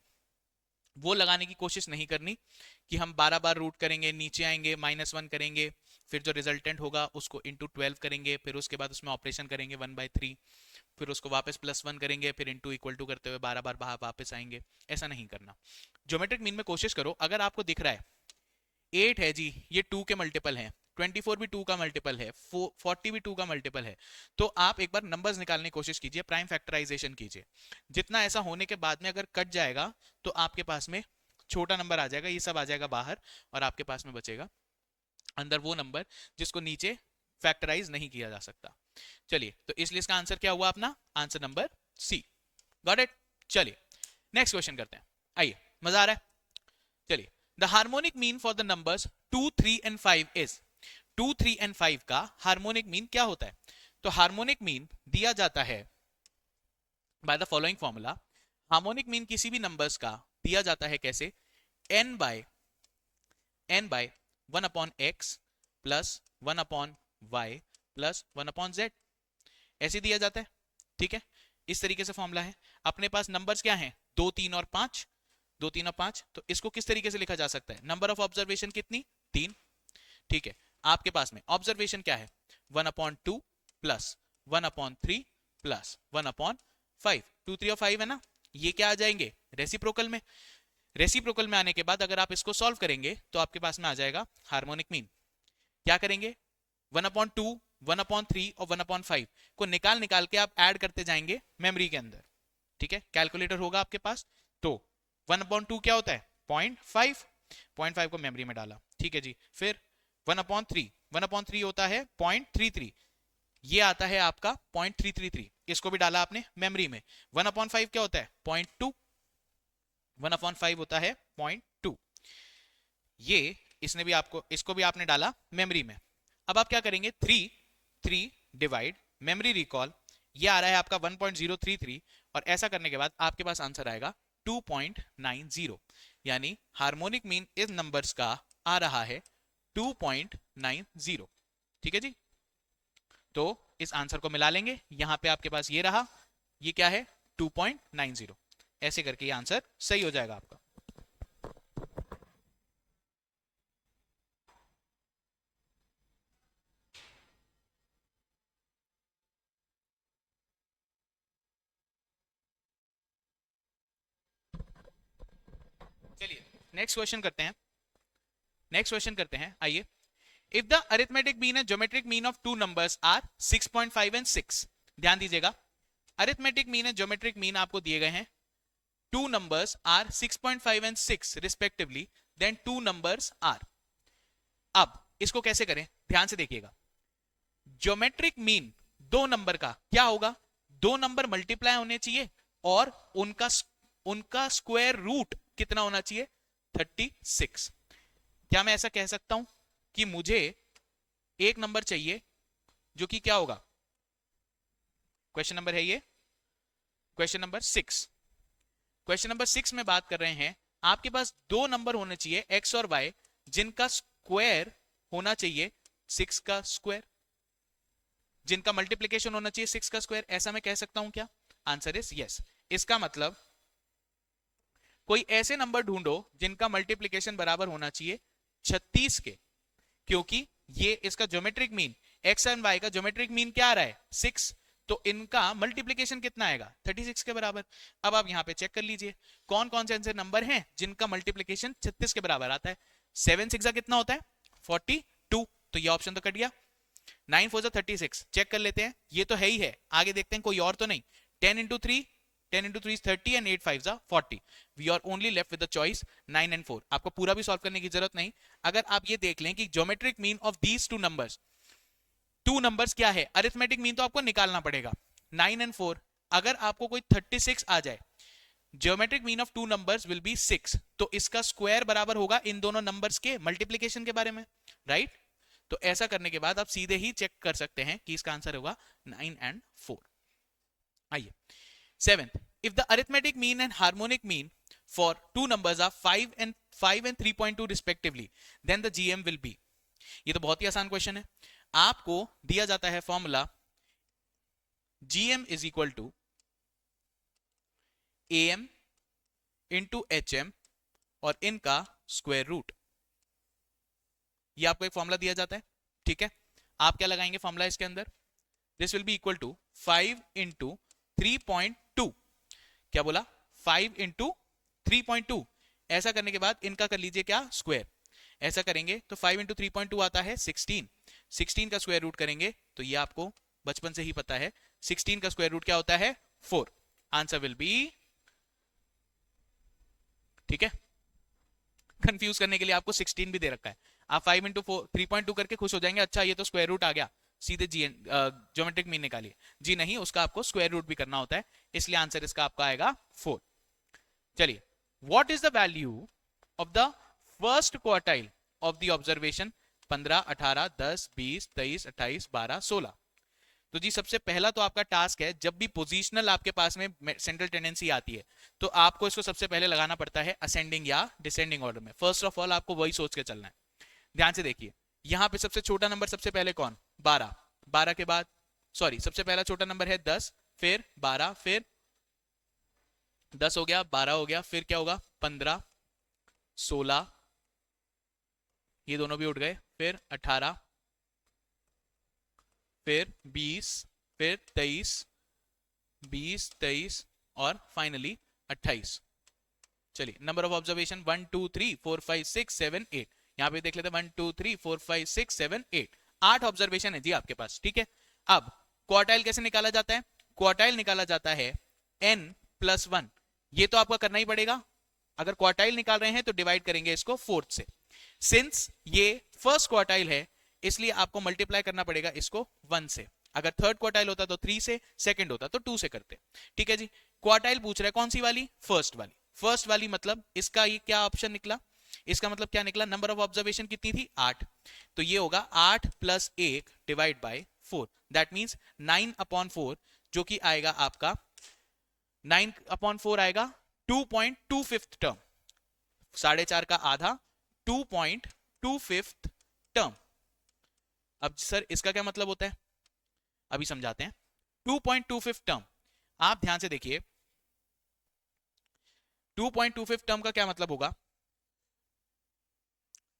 वो लगाने की कोशिश नहीं करनी कि हम 12 बार रूट करेंगे, नीचे आएंगे, -1 करेंगे, फिर जो रिजल्टेंट होगा उसको इंटू 12 करेंगे, फिर उसके बाद उसमें ऑपरेशन करेंगे 1/3, फिर उसको वापस +1 करेंगे, फिर इंटू इक्वल टू करते हुए 12 बार बाहर वापस आएंगे। ऐसा नहीं करना। ज्योमेट्रिक मीन में कोशिश करो, अगर आपको दिख रहा है 8 है जी, ये 2 के मल्टीपल है, 24 भी 2 का मल्टीपल है, 40 भी 2 का मल्टीपल है, तो आप एक बार नंबर्स निकालने की कोशिश कीजिए, प्राइम फैक्टराइजेशन कीजिए। जितना ऐसा होने के बाद में अगर कट जाएगा तो आपके पास में छोटा नंबर आ जाएगा, ये सब आ जाएगा बाहर, और आपके पास में बचेगा अंदर वो नंबर जिसको नीचे फैक्टराइज नहीं किया जा सकता। चलिए, तो इसलिए इसका आंसर क्या हुआ अपना? Answer number C. Got it? चलिए नेक्स्ट क्वेश्चन करते हैं। आइए, मजा आ रहा है? चलिए, the harmonic mean for the numbers 2, 3 and 5 is, 2, 3 and 5 का हार्मोनिक मीन क्या होता है? तो हार्मोनिक मीन दिया जाता है by the following formula. Harmonic mean किसी भी नंबर्स का दिया जाता है कैसे? n by 1 upon x plus 1 upon y plus 1 upon z, ऐसे दिया जाता है। ठीक है, इस तरीके से फॉर्मूला है। अपने पास नंबर्स क्या हैं? 2, 3 और 5, 2, 3 और 5। तो इसको किस तरीके से लिखा जा सकता है? नंबर ऑफ ऑब्जर्वेशन कितनी? 3। ठीक है, आपके पास में ऑब्जर्वेशन क्या है? 1/2 प्लस 1/3 प्लस 1/5। 2, 3 और 5 है ना, ये क्या आ जाएंगे? रेसिप्रोकल में। रेसिप्रोकल में आने के बाद अगर आप इसको सॉल्व करेंगे तो आपके पास में आ जाएगा हार्मोनिक मीन। क्या करेंगे? 1/2, 1/3 और 1/5 को निकाल निकाल के आप ऐड करते जाएंगे मेमोरी के अंदर। ठीक है, कैलकुलेटर होगा आपके पास। तो 1/2 क्या होता है? 0.5, 0.5 को मेमोरी में डाला। ठीक है जी, फिर 1/3, 1/3 होता है 0.33, ये आता है आपका 0.333, इसको भी डाला आपने मेमोरी में। 1/5 क्या होता है? 0.2, 1/5 होता है 0.2, ये इसने भी आपको, इसको भी आपने डाला मेमोरी में। अब आप क्या करेंगे? 3, 3 डिवाइड मेमोरी रिकॉल, ये आ रहा है आपका 1.033, और ऐसा करने के बाद आपके पास आंसर आएगा 2.90, यानी हार्मोनिक मीन इस नंबर्स का आ रहा है 2.90। ठीक है जी, तो इस आंसर को मिला लेंगे, यहां पे आपके पास ये रहा, ये क्या है? 2.90। ऐसे करके ये आंसर सही हो जाएगा आपका। चलिए नेक्स्ट क्वेश्चन करते हैं। नेक्स्ट क्वेश्चन करते हैं, आइए। If the arithmetic mean and geometric mean of two numbers are 6.5 and 6, ध्यान दीजिएगा, arithmetic mean and geometric mean आपको दिए गए हैं। Two numbers are 6.5 and 6 respectively, then two numbers are. अब इसको कैसे करें? ध्यान से देखिएगा। ज्योमेट्रिक मीन दो नंबर का क्या होगा? दो नंबर मल्टीप्लाई होने चाहिए और उनका उनका स्क्वायर रूट कितना होना चाहिए? 36। क्या मैं ऐसा कह सकता हूं कि मुझे एक नंबर चाहिए जो कि क्या होगा? क्वेश्चन नंबर है ये, क्वेश्चन नंबर 6। क्वेश्चन नंबर 6 में बात कर रहे हैं, आपके पास दो नंबर होने चाहिए x और y, जिनका स्क्वायर होना चाहिए 6 का स्क्वायर, जिनका मल्टीप्लीकेशन होना चाहिए 6 का स्क्वायर। ऐसा मैं कह सकता हूं क्या? Answer is yes. इसका मतलब कोई ऐसे नंबर ढूंढो जिनका मल्टीप्लीकेशन बराबर होना चाहिए 36 के, क्योंकि ये इसका geometric mean, x and y का ज्योमेट्रिक मीन क्या आ रहा है? 6, तो इनका मल्टीप्लीकेशन कितना आएगा? 36 के बराबर। अब आप यहां पे चेक कर लीजिए कौन कौन से ऐसे नंबर हैं जिनका मल्टीप्लीकेशन 36 के बराबर आता है। 7 6 कितना होता है? 42, तो ये ऑप्शन तो कट गया। 9 4 36, चेक कर लेते हैं, ये तो है ही है, आगे देखते हैं कोई और तो नहीं। 10 into 3, 10 into 3 is 30 and 8 5 are 40. We are only left with the choice 9 and 4. आपको पूरा भी सॉल्व करने की जरूरत नहीं। अगर आप ये देख लें कि geometric mean of these two numbers, two numbers क्या है, अरिथमेटिक मीन तो आपको निकालना पड़ेगा 9 एंड 4। अगर आपको कोई 36 आ जाए, geometric mean of two numbers will be 6, तो इसका स्क्वायर बराबर होगा इन दोनों नंबर्स के मल्टीप्लीकेशन के बारे में, राइट? तो ऐसा करने के बाद आप सीधे ही चेक कर सकते हैं कि इसका आंसर होगा 9 एंड 4। आइए 7th, if the arithmetic mean and harmonic mean for two numbers are 5 and 3.2 respectively, then the GM will be। ये तो बहुत ही आसान क्वेश्चन है। आपको दिया जाता है formula GM is equal to AM into HM और इनका स्क्वायर रूट। ये आपको एक फॉर्मूला दिया जाता है, ठीक है। आप क्या लगाएंगे फॉर्मूला इसके अंदर, this will be equal to 5 into 3.2। क्या बोला, 5 इंटू 3.2। ऐसा करने के बाद इनका कर लीजिए क्या, स्क्वायर। ऐसा करेंगे तो 5 इंटू 3.2 आता है 16। 16 का स्क्वायर रूट करेंगे तो ये आपको बचपन से ही पता है, 16 का स्क्वायर रूट क्या होता है, 4। आंसर विल बी, ठीक है। कंफ्यूज करने के लिए आपको 16 भी दे रखा है। आप 5 इंटू 3.2 करके खुश हो जाएंगे, अच्छा ये तो स्क्वायर रूट आ गया, सीधे जी ज्योमेट्रिक मीन निकालिए। जी नहीं, उसका आपको स्क्वायर रूट भी करना होता है, इसलिए आंसर इसका आपका आएगा 4। चलिए, what is the value of the first quartile of the observation 15, 18, 10, 20, 23, 28, 12, 16। तो जी सबसे पहला तो आपका टास्क है, जब भी पोजीशनल आपके पास में सेंट्रल टेंडेंसी आती है तो आपको इसको सबसे पहले लगाना पड़ता है असेंडिंग या डिसेंडिंग ऑर्डर में। फर्स्ट ऑफ ऑल आपको वही सोच के चलना है। ध्यान से देखिए, यहां पे सबसे छोटा नंबर सबसे पहले कौन, 12। 12 के बाद सॉरी सबसे पहला छोटा नंबर है 10, फिर 12, फिर 10 हो गया, 12 हो गया, फिर क्या होगा 15, 16, ये दोनों भी उठ गए, फिर 18, फिर 20, फिर 23, 20, 23 और फाइनली 28। चलिए, नंबर ऑफ ऑब्जर्वेशन 1 2 3 4 5 6 7 8। यहां पे देख लेते हैं 1 2 3 4 5 6 7 8, 8 ऑब्जर्वेशन है जी आपके पास, ठीक है। अब क्वार्टाइल कैसे निकाला जाता है, क्वार्टाइल निकाला जाता है n प्लस 1। ये तो आपका करना ही पड़ेगा, अगर क्वार्टाइल निकाल रहे हैं तो डिवाइड करेंगे इसको फोर्थ से। सिंस ये फर्स्ट क्वार्टाइल है इसलिए आपको मल्टीप्लाई करना पड़ेगा इसको 1 से। अगर थर्ड क्वार्टाइल होता तो 3 से, सेकंड होता तो 2 से करते, ठीक है जी। क्वार्टाइल पूछ रहा है कौन सी वाली, फर्स्ट वाली। फर्स्ट वाली मतलब इसका ये क्या ऑप्शन निकला, इसका मतलब क्या निकला, नंबर ऑफ ऑब्जर्वेशन कितनी थी 8, तो ये होगा 8 plus 1 divide by 4, that means 9/4, जो कि आएगा आपका 9/4 आएगा 2.25 टर्म, 4.5 का आधा 2.25 टर्म। अब सर इसका क्या मतलब होता है, अभी समझाते हैं। 2.25 टर्म, आप ध्यान से देखिए, 2.25 टर्म का क्या मतलब होगा,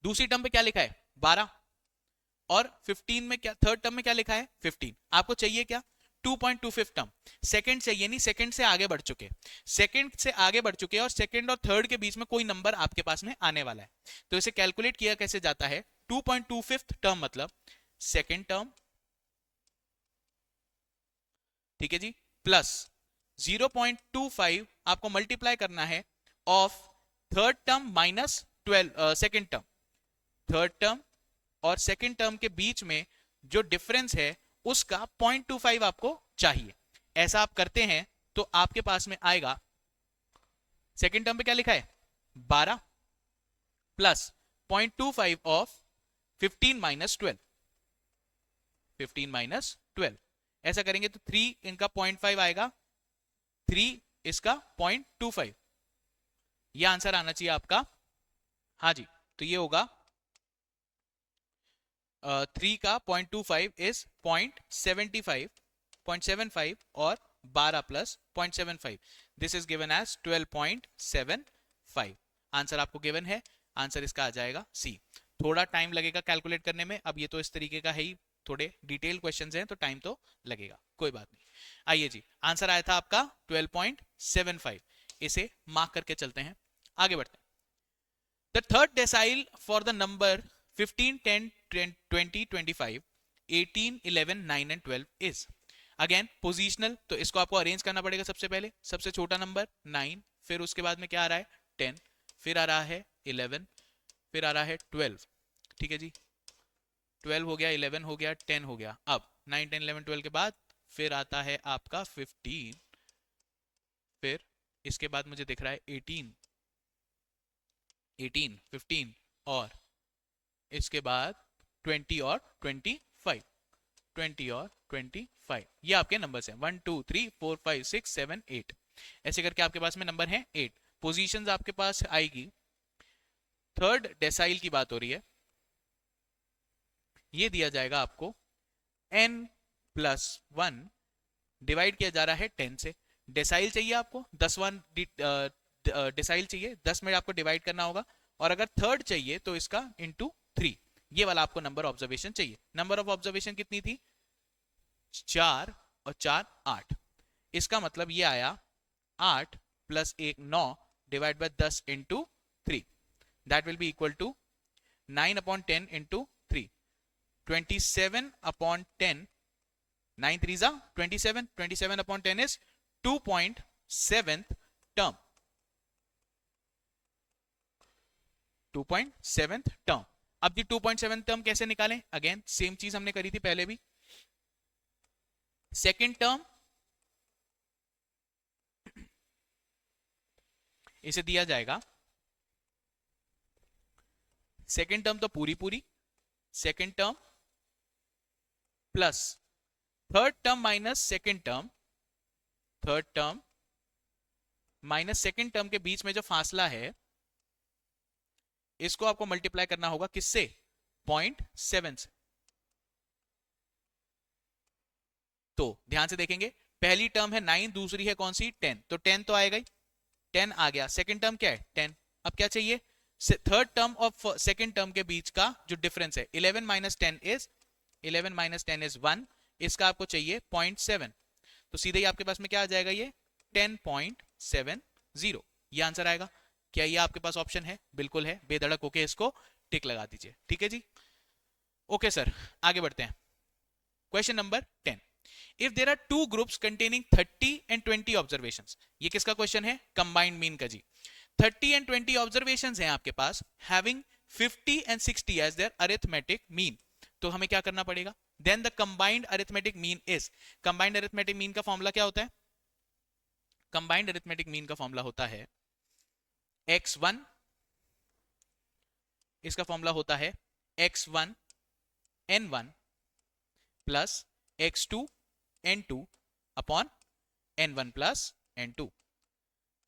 दूसरी टर्म पे क्या लिखा है 12 और 15 में क्या, थर्ड टर्म में क्या लिखा है 15। आपको चाहिए क्या 2.25 टर्म, सेकंड चाहिए नहीं, सेकंड से आगे बढ़ चुके, सेकंड से आगे बढ़ चुके और सेकंड और थर्ड के बीच में कोई नंबर आपके पास में आने वाला है। तो इसे कैलकुलेट किया कैसे जाता है, 2.25 टर्म मतलब सेकंड टर्म, ठीक है जी, प्लस 0.25 आपको मल्टीप्लाई करना है of third term minus 12 second term. Third term और सेकंड टर्म के बीच में जो डिफरेंस है उसका 0.25 आपको चाहिए। ऐसा आप करते हैं तो आपके पास में आएगा, सेकंड टर्म पे क्या लिखा है 12 प्लस 0.25 ऑफ 15 माइनस 12, 15 माइनस 12। ऐसा करेंगे तो 3 इनका 0.5 आएगा, 3 इसका 0.25, यह आंसर आना चाहिए आपका। हाँ जी, तो ये होगा 3 का 0.25 इज 0.75, 0.75 और 12 plus 0.75, this is given as 12.75। Answer आपको गिवन है, आंसर इसका आ जाएगा सी। थोड़ा टाइम लगेगा कैलकुलेट करने में, अब ये तो इस तरीके का है ही, थोड़े डिटेल क्वेश्चंस हैं तो टाइम तो लगेगा, कोई बात नहीं। आइए जी, आंसर आया था आपका 12.75, इसे मार्क करके चलते हैं, आगे बढ़ते हैं। The third decile for the number 15, 10, 20, 25, 18, 11, 9 and 12 is again positional, तो इसको आपको अरेंज करना पड़ेगा। सबसे पहले सबसे छोटा नंबर 9, फिर उसके बाद में क्या आ रहा है 10, फिर आ रहा है 11, फिर आ रहा है 12, ठीक है जी, 12 हो गया, 11 हो गया, 10 हो गया। अब 9, 10, 11, 12 के बाद फिर आता है आपका 15, फिर इसके बाद मुझे दिख रहा है 18, 15 और इसके बाद 20 और 25, 20 और 25, ये आपके नंबर्स हैं 1 2 3 4 5 6 7 8, ऐसे करके आपके पास में नंबर हैं 8। पोजीशंस आपके पास आएगी, थर्ड डेसाइल की बात हो रही है, ये दिया जाएगा आपको n प्लस 1 डिवाइड किया जा रहा है 10 से। डेसाइल चाहिए आपको, 10वां डिसाइल चाहिए 10 में आपको डिवाइड करना होगा, और अगर थर्ड चाहिए तो इसका इंटू 3, ये वाला आपको नंबर ऑब्जर्वेशन चाहिए। नंबर ऑफ ऑब्जर्वेशन कितनी थी? 4 और 4 8, इसका मतलब ये आया 8 plus 1 9 divide by 10 into 3, that will be equal to 9 upon 10 into 3, 27 upon 10, 9 3 जा 27, 27 अपॉन 10 इज 2.7 टर्म, 2.7 टर्म। अब ये 2.7 टर्म कैसे निकालें? अगेन सेम चीज हमने करी थी पहले भी। सेकेंड टर्म इसे दिया जाएगा, सेकेंड टर्म तो पूरी पूरी, second term plus third term minus second term, third term minus second term के बीच में जो फासला है इसको आपको मल्टीप्लाई करना होगा किससे? 0.7 से। तो ध्यान से देखेंगे, पहली टर्म है 9, दूसरी है कौन सी? 10, तो 10 तो आएगा ही, 10 आ गया। सेकेंड टर्म क्या है? 10। अब क्या चाहिए? थर्ड टर्म और सेकेंड टर्म के बीच का जो डिफरेंस है 11 माइनस 10 इज 11 माइनस 10 इज 1, इसका आपको चाहिए 0.7, तो सीधे ही आपके पास में क्या आ जाएगा? ये 10.70, ये आंसर आएगा। क्या ये आपके पास ऑप्शन है? बिल्कुल है, बेधड़क होके इसको टिक लगा दीजिए। ठीक है जी, ओके सर, आगे बढ़ते हैं। Question number 10, if there are two groups containing 30 and 20 observations, ये किसका क्वेश्चन है? कंबाइंड मीन का जी। 30 एंड 20 ऑब्जर्वेशंस हैं आपके पास, having 50 and 60 as their arithmetic mean, तो हमें क्या करना पड़ेगा? Then the combined arithmetic mean is, combined arithmetic mean का फॉर्मूला क्या होता है? कंबाइंड अरिथमेटिक मीन का फॉर्मूला होता है x1, इसका फॉर्मूला होता है x1 n1 plus x2 n2 upon n1 plus n2,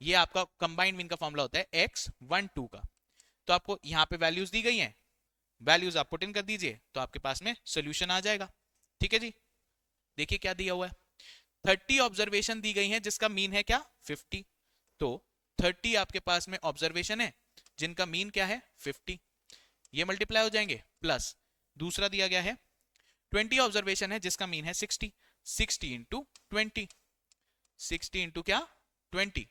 ये आपका कंबाइंड मीन का फॉर्मूला होता है x12 का। तो आपको यहां पे वैल्यूज दी गई हैं, वैल्यूज आप पुट इन कर दीजिए तो आपके पास में सोल्यूशन आ जाएगा। ठीक है जी, देखिए क्या दिया हुआ है, 30 ऑब्जर्वेशन दी गई हैं जिसका मीन है क्या? 50, तो 30 आपके पास में ऑब्जर्वेशन है जिनका मीन क्या है? 50, ये मल्टीप्लाई हो जाएंगे, प्लस दूसरा दिया गया है 20 ऑब्जर्वेशन है जिसका मीन है 60, 60 इंटू 20, 60 इंटू क्या? 20,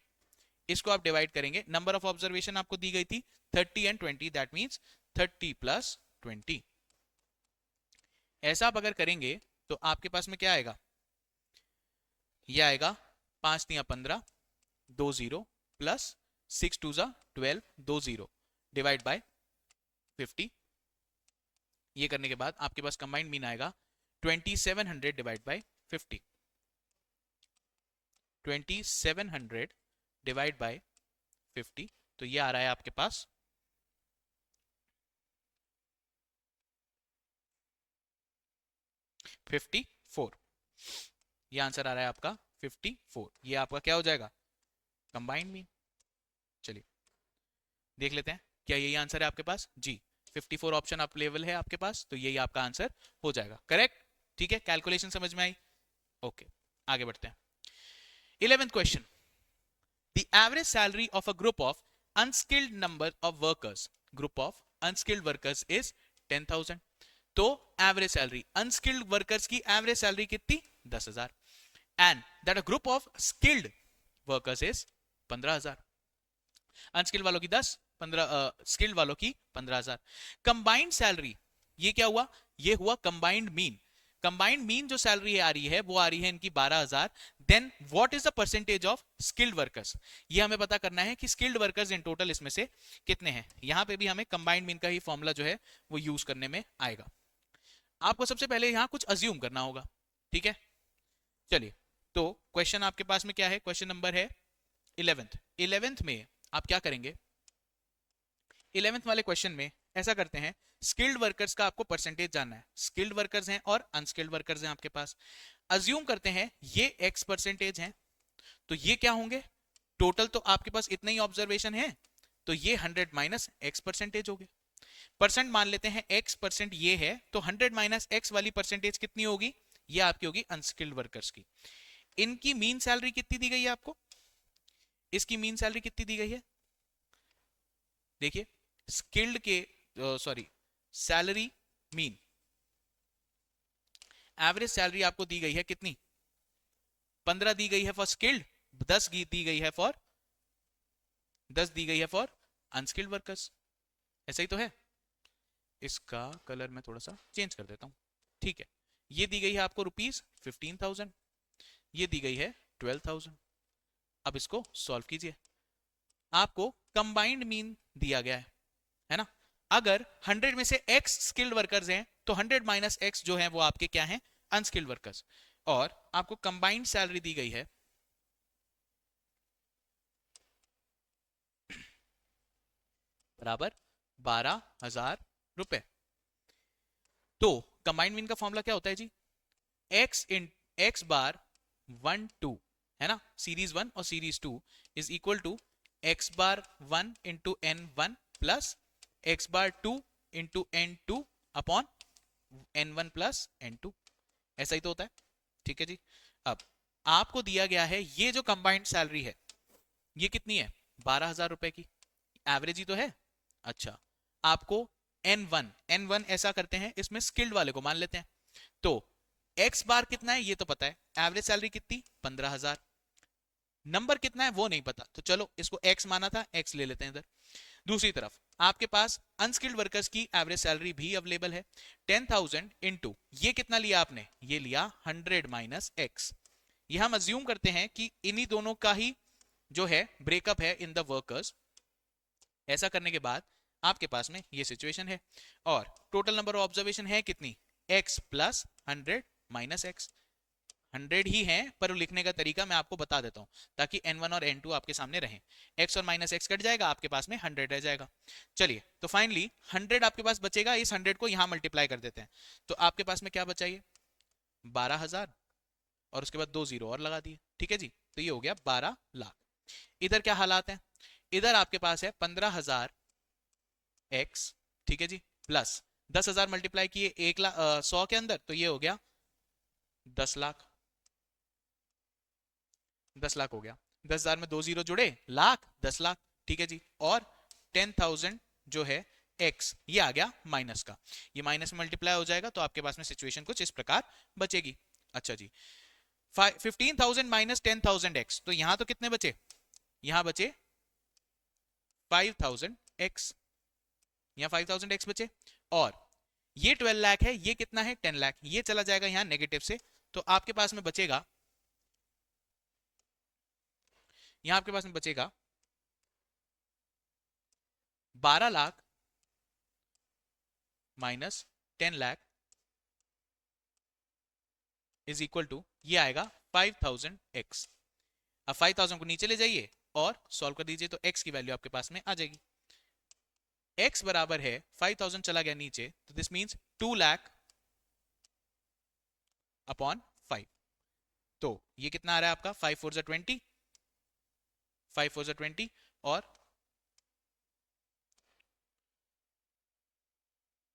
इसको आप डिवाइड करेंगे, नंबर ऑफ ऑब्जर्वेशन आपको दी गई थी 30 एंड 20, दैट मींस 30 प्लस 20। ऐसा आप अगर करेंगे तो आपके पास में क्या आएगा? ये आएगा 5 तिया 15, 2 0 प्लस 6 2 जा 12, 2 0 डिवाइड बाय 50, ये करने के बाद आपके पास कंबाइंड मीन आएगा 2700 डिवाइड बाय 50, 2700 डिवाइड बाय 50, तो ये आ रहा है आपके पास 54, ये आंसर आ रहा है आपका 54, ये आपका क्या हो जाएगा? Combined mean. चलिए देख लेते हैं, क्या यही आंसर है आपके पास? जी, 54 ऑप्शन अवेलेबल है आपके पास, तो यही आपका आंसर हो जाएगा, करेक्ट। ठीक है, कैलकुलेशन समझ में आई? ओके, आगे बढ़ते हैं। 11th question, the average salary of a group of unskilled number of workers, group of unskilled workers is 10,000, तो एवरेज सैलरी अनस्किल्ड वर्कर्स की एवरेज सैलरी कितनी? 10,000, and that a group of skilled workers is 15,000, unskilled वालों की 10, 15 skilled वालों की 15,000। Combined salary, ये क्या हुआ? ये हुआ कंबाइंड मीन। कंबाइंड मीन जो सैलरी आ रही है वो आ रही है इनकी 12,000। Then what is the percentage of skilled workers, ये हमें पता करना है कि स्किल्ड वर्कर्स इन टोटल इसमें से कितने हैं। यहां पे भी हमें कंबाइंड मीन का ही फॉर्मूला जो है वो यूज करने में आएगा। आपको सबसे पहले यहां कुछ अज्यूम करना होगा, ठीक है। चलिए, तो क्वेश्चन आपके पास में क्या है? क्वेश्चन नंबर है 11th में आप क्या करेंगे? 11th वाले क्वेश्चन में ऐसा करते हैं, स्किल्ड वर्कर्स का आपको परसेंटेज जानना है। स्किल्ड वर्कर्स हैं और अनस्किल्ड वर्कर्स हैं आपके पास। अज्यूम करते हैं ये x परसेंटेज हैं, तो ये क्या होंगे? टोटल तो आपके पास इतना ही ऑब्जर्वेशन है, तो ये 100 माइनस x परसेंटेज हो गए। परसेंट मान लेते हैं x% ये है, तो 100 माइनस x वाली परसेंटेज कितनी होगी? ये आपकी होगी अनस्किल्ड वर्कर्स की। इनकी मीन सैलरी कितनी दी गई है आपको? इसकी मीन सैलरी कितनी दी गई है, देखिए स्किल्ड के sorry salary mean average salary आपको दी गई है कितनी, 15 दी गई है फॉर स्किल्ड, 10 दी गई है फॉर 10 दी गई है फॉर अनस्किल्ड वर्कर्स, ऐसा ही तो है। इसका कलर मैं थोड़ा सा चेंज कर देता हूं, ठीक है। ये दी गई है आपको ₹15,000, ये दी गई है 12,000। अब इसको सॉल्व कीजिए, आपको कंबाइंड मीन दिया गया है ना। अगर 100 में से x स्किल्ड वर्कर्स हैं तो 100 माइनस x जो है वो आपके क्या हैं, अनस्किल्ड वर्कर्स। और आपको कंबाइंड सैलरी दी गई है बराबर 12,000 रुपए। तो कंबाइंड मीन का फॉर्मूला क्या होता है जी, x बार 1 2 है ना, सीरीज 1 और series 2 is equal to x bar 1 into n1 plus x bar 2 into n2 upon n1 plus n2, ऐसा ही तो होता है, ठीक है जी। अब आपको दिया गया है ये जो कंबाइंड सैलरी है ये कितनी है, 12,000 रुपए की, एवरेज ही तो है। अच्छा, आपको n1 ऐसा करते हैं, इसमें स्किल्ड वाले को मान लेते हैं, तो x बार कितना है ये तो पता है, एवरेज सैलरी कितनी 15,000, नंबर कितना है वो नहीं पता, तो चलो इसको x माना था, x ले लेते हैं इधर। दूसरी तरफ आपके पास अनस्किल्ड वर्कर्स की एवरेज सैलरी भी अवेलेबल है, 10,000 इंटू ये कितना लिया आपने, ये लिया 100 माइनस x। ये हम अज्यूम करते हैं कि इन्हीं दोनों का ही जो है ब्रेकअप है इन द वर्कर्स। ऐसा करने के बाद आपके पास में ये सिचुएशन है और टोटल नंबर ऑफ ऑब्जर्वेशन है कितनी, x प्लस 100 माइनस x। 100 ही है पर लिखने का तरीका मैं आपको बता देता हूं ताकि n1 और n2 आपके सामने रहें, x और माइनस x कट जाएगा, आपके पास में 100 रह जाएगा। चलिए तो फाइनली 100 आपके पास बचेगा, इस 100 को यहां मल्टीप्लाई कर देते हैं, तो आपके पास में क्या बचा, ये 12,000 और उसके बाद 2 जीरो और लगा दिए, ठीक है जी। तो ये हो गया 12 लाख। इधर क्या हालात है, इधर आपके पास है 15,000 x, ठीक है जी, प्लस 10,000 मल्टीप्लाई किए 1 लाख 100 के अंदर, तो ये हो गया 10 लाख। 10 लाख हो गया, 10,000 में 2 जीरो जुड़े, लाख 10 लाख, ठीक है जी। और 10,000 जो है x ये आ गया माइनस का, ये माइनस में मल्टीप्लाई हो जाएगा, तो आपके पास में सिचुएशन कुछ इस प्रकार बचेगी। अच्छा जी, 15,000 माइनस 10,000 x, तो यहां तो कितने बचे, यहां बचे 5,000 x, यहां 5,000 x बचे, और ये 12 लाख है, ये कितना है 10 लाख, ये चला जाएगा यहां नेगेटिव से, तो आपके पास में बचेगा, यहां आपके पास में बचेगा 12 lakh minus 10 lakh is equal to, ये आएगा 5,000 x। अब 5,000 को नीचे ले जाइए और सॉल्व कर दीजिए, तो x की वैल्यू आपके पास में आ जाएगी, x बराबर है 5,000 चला गया नीचे, तो दिस मींस 2 लाख अपॉन 5। तो ये कितना आ रहा है आपका, 5 4 20, 5 4 20, और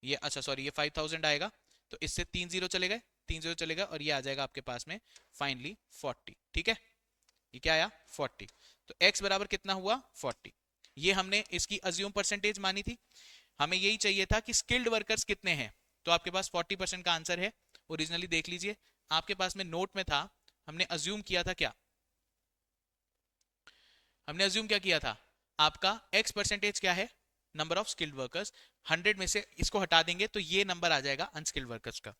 ये अच्छा सॉरी ये 5,000 आएगा, तो इससे 3 जीरो चले गए, 3 जीरो चले गए, और ये आ जाएगा आपके पास में फाइनली 40, ठीक है। ये क्या आया 40, तो x बराबर कितना हुआ 40। ये हमने इसकी अज्यूम परसेंटेज मानी थी, हमें यही चाहिए था कि स्किल्ड वर्कर्स कितने हैं, तो आपके पास 40% का आंसर है। ओरिजिनली देख लीजिए आपके पास में नोट में था, हमने अज्यूम किया था क्या, हमने अज्यूम क्या किया था, आपका x परसेंटेज क्या है, नंबर ऑफ स्किल्ड वर्कर्स, 100 में से इसको हटा देंगे तो ये नंबर आ जाएगा अनस्किल्ड वर्कर्स का।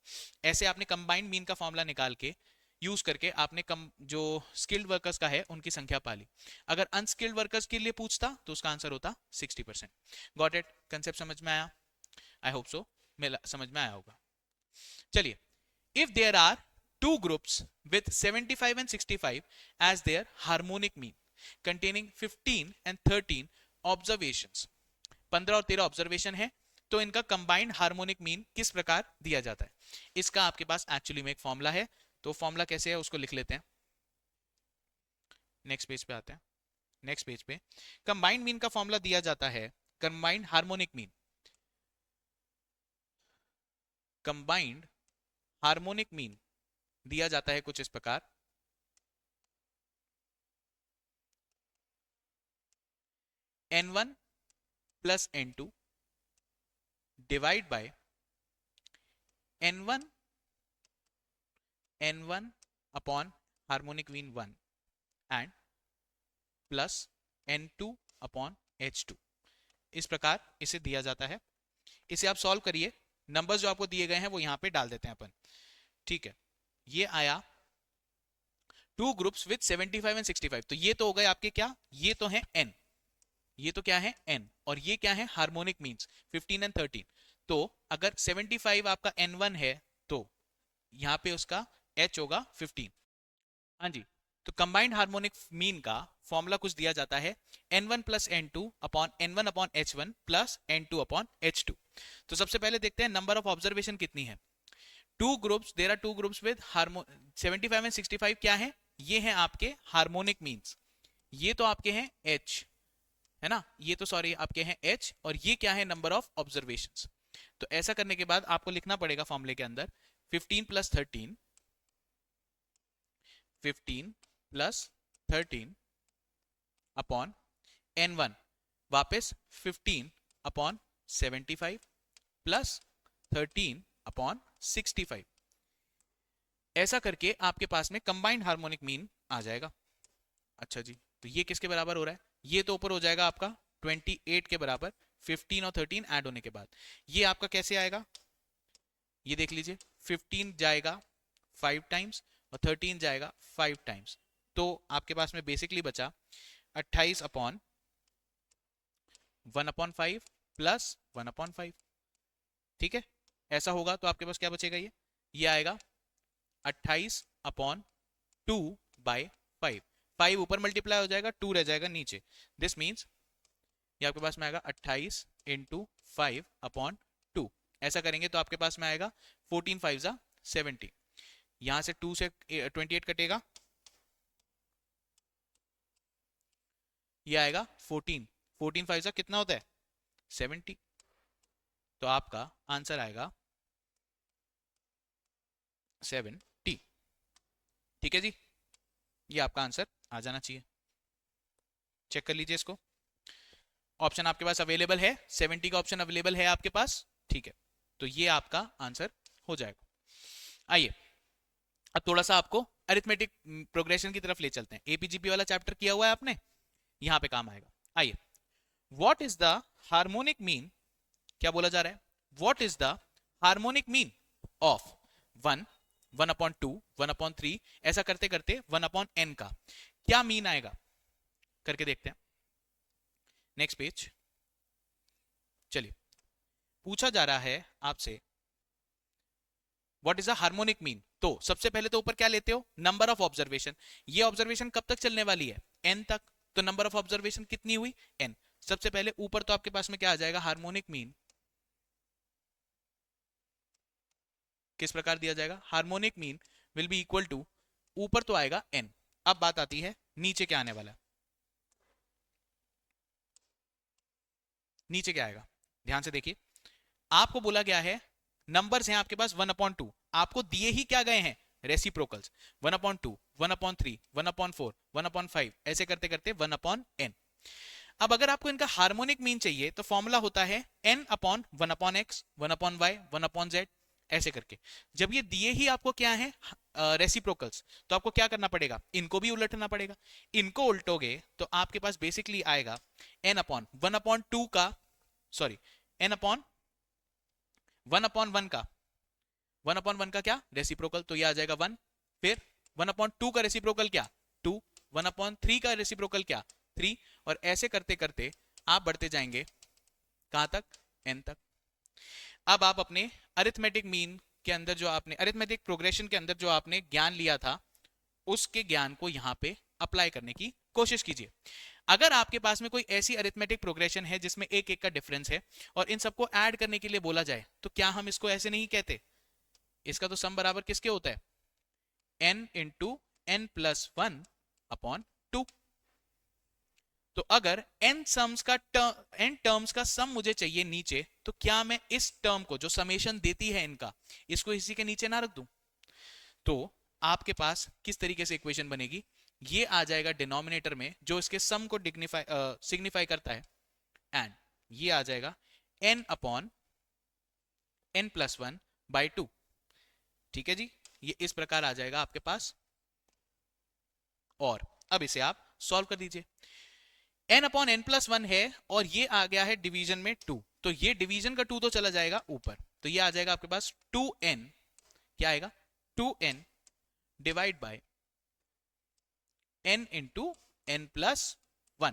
ऐसे आपने कंबाइंड मीन का फॉर्मूला निकाल के यूज करके आपने जो स्किल्ड वर्कर्स का है उनकी संख्या पाली। अगर अनस्किल्ड वर्कर्स के लिए पूछता तो उसका आंसर होता 60%। गॉट इट, कंसेप्ट समझ में आया, आई होप सो समझ में आया होगा। चलिए, if there are two groups with 75 and 65 as their harmonic mean containing 15 and 13 observations, 15 और 13 ऑब्जर्वेशन है, तो इनका कंबाइंड हार्मोनिक मीन किस प्रकार दिया जाता है, इसका आपके पास एक्चुअली में एक फॉर्मूला है, तो फॉर्मूला कैसे है उसको लिख लेते हैं। नेक्स्ट पेज पे आते हैं, नेक्स्ट पेज पे कंबाइंड मीन का फॉर्मूला दिया जाता है, combined harmonic mean, combined harmonic mean दिया जाता है कुछ इस प्रकार, n1 plus n2 divide by n1 upon harmonic mean 1 and plus n2 upon h2। इस प्रकार इसे दिया जाता है। इसे आप सॉल्व करिए, नंबर्स जो आपको दिए गए हैं वो यहां पे डाल देते हैं अपन। ठीक है, ये आया टू ग्रुप्स विद 75 एंड 65। तो ये तो हो गए आपके क्या, ये तो है n, ये तो क्या है n, और ये क्या है हार्मोनिक मीन्स 15 एंड 13। तो अगर 75 आपका n1 है तो यहां पे उसका h होगा 15। हाँ जी, तो कंबाइंड हार्मोनिक मीन का फॉर्मूला कुछ दिया जाता है n1 plus n2 upon n1 upon h1 plus n2 upon h2। तो सबसे पहले देखते हैं नंबर ऑफ ऑब्जर्वेशन कितनी है। Two groups, there are two groups with 75 and 65 क्या है, ये हैं आपके हार्मोनिक मीन्स, ये तो आपके हैं h है ना, ये तो सॉरी आपके हैं h, और ये क्या है नंबर ऑफ ऑब्जर्वेशंस। तो ऐसा करने के बाद आपको लिखना पड़ेगा फॉर्मूले के अंदर 15 प्लस 13, 15 प्लस 13 अपॉन n1 वापस 15 अपॉन 75 प्लस 13 अपॉन 65। ऐसा करके आपके पास में कंबाइंड हार्मोनिक मीन आ जाएगा। अच्छा जी, तो ये किसके बराबर हो रहा है, ये तो ऊपर हो जाएगा आपका 28 के बराबर, 15 और 13 ऐड होने के बाद। ये आपका कैसे आएगा, ये देख लीजिए, 15 जाएगा 5 टाइम्स और 13 जाएगा 5 टाइम्स। तो आपके पास में बेसिकली बचा 28 अपॉन 1/5 प्लस 1/5। ठीक है, ऐसा होगा तो आपके पास क्या बचेगा, ये आएगा 28 अपॉन 2/5। 5 ऊपर मल्टीप्लाई हो जाएगा, 2 रह जाएगा नीचे। दिस मीन्स ये आपके पास में आएगा 28 इंटू 5 अपॉन 2। ऐसा करेंगे तो आपके पास में आएगा 14 5 जा 70। यहां से 2 से 28 कटेगा, ये आएगा 14, 14 5 जा कितना होता है 70। तो आपका आंसर आएगा 70। ठीक है जी, ये आपका आंसर आ जाना चाहिए। चेक कर लीजिए इसको, ऑप्शन आपके पास अवेलेबल है, 70 का ऑप्शन अवेलेबल है आपके पास। ठीक है, तो ये आपका आंसर हो जाएगा। आइए अब थोड़ा सा आपको अरिथमेटिक प्रोग्रेशन की तरफ ले चलते हैं। एपीजीपी वाला चैप्टर किया हुआ है आपने, यहां पे काम आएगा। आइए, what is the harmonic mean, क्या बोला जा रहा है, what is the harmonic mean of 1, 1/2, 1/3, ऐसा करते करते 1/n का क्या मीन आएगा, करके देखते हैं। नेक्स्ट पेज, चलिए पूछा जा रहा है आपसे what is the harmonic mean. तो सबसे पहले तो ऊपर क्या लेते हो, नंबर ऑफ ऑब्जर्वेशन। ये ऑब्जर्वेशन कब तक चलने वाली है, n तक। तो नंबर ऑफ ऑब्जर्वेशन कितनी हुई, n। सबसे पहले ऊपर तो आपके पास में क्या आ जाएगा, हार्मोनिक मीन किस प्रकार दिया जाएगा, harmonic mean will be equal to, ऊपर तो आएगा n। अब बात आती है नीचे क्या आने वाला, नीचे क्या आएगा, ध्यान से देखिए। आपको बोला गया है नंबर्स हैं आपके पास 1/2, आपको दिए ही क्या गए हैं, रेसिप्रोकल्स। 1/2, 1/3, 1/4, 1/5, ऐसे करते करते 1/n। अब अगर आपको इनका हार्मोनिक मीन चाहिए तो फॉर्मूला होता है n/1/x, 1/y, 1/z, ऐसे करके। जब ये दिए ही आपको क्या है रेसिप्रोकल्स, तो आपको क्या करना पड़ेगा, इनको भी उलटना पड़ेगा। इनको उल्टोगे तो आपके पास बेसिकली आएगा n/1/2 का, सॉरी n/1/1 का, 1/1 का क्या रेसिप्रोकल, तो ये आ जाएगा 1। फिर 1/2 का रेसिप्रोकल क्या, 2। 1/3 का रेसिप्रोकल क्या, 3। और ऐसे करते करते आप बढ़ते जाएंगे कहां तक, n तक। अब आप अपने अरिथमेटिक मीन के अंदर जो आपने, अरिथमेटिक प्रोग्रेशन के अंदर जो आपने ज्ञान लिया था, उसके ज्ञान को यहां पे अप्लाई करने की कोशिश कीजिए। अगर आपके पास में कोई ऐसी अरिथमेटिक प्रोग्रेशन है जिसमें एक एक का डिफरेंस है और इन सबको ऐड करने के लिए बोला जाए, तो क्या हम इसको ऐसे नहीं कहते, इसका तो सम बराबर किसके होता है, n इंटू n+1/2। तो अगर n टर्म्स का सम मुझे चाहिए नीचे, तो क्या मैं इस टर्म को जो समेशन देती है इनका, इसको इसी के नीचे ना रख दूं। तो आपके पास किस तरीके से इक्वेशन बनेगी, ये आ जाएगा डिनोमिनेटर में जो इसके सम को सिग्निफाई करता है, एंड ये आ जाएगा n अपॉन n+1/2। ठीक है जी, ये इस प्रकार आ जाएगा आपके पास। और अब इसे आप सॉल्व कर दीजिए। n अपॉन n+1 है और ये आ गया है डिवीजन में 2, तो ये डिवीजन का 2 तो चला जाएगा ऊपर, तो ये आ जाएगा आपके पास 2n, क्या आएगा 2n divide by n into n+1।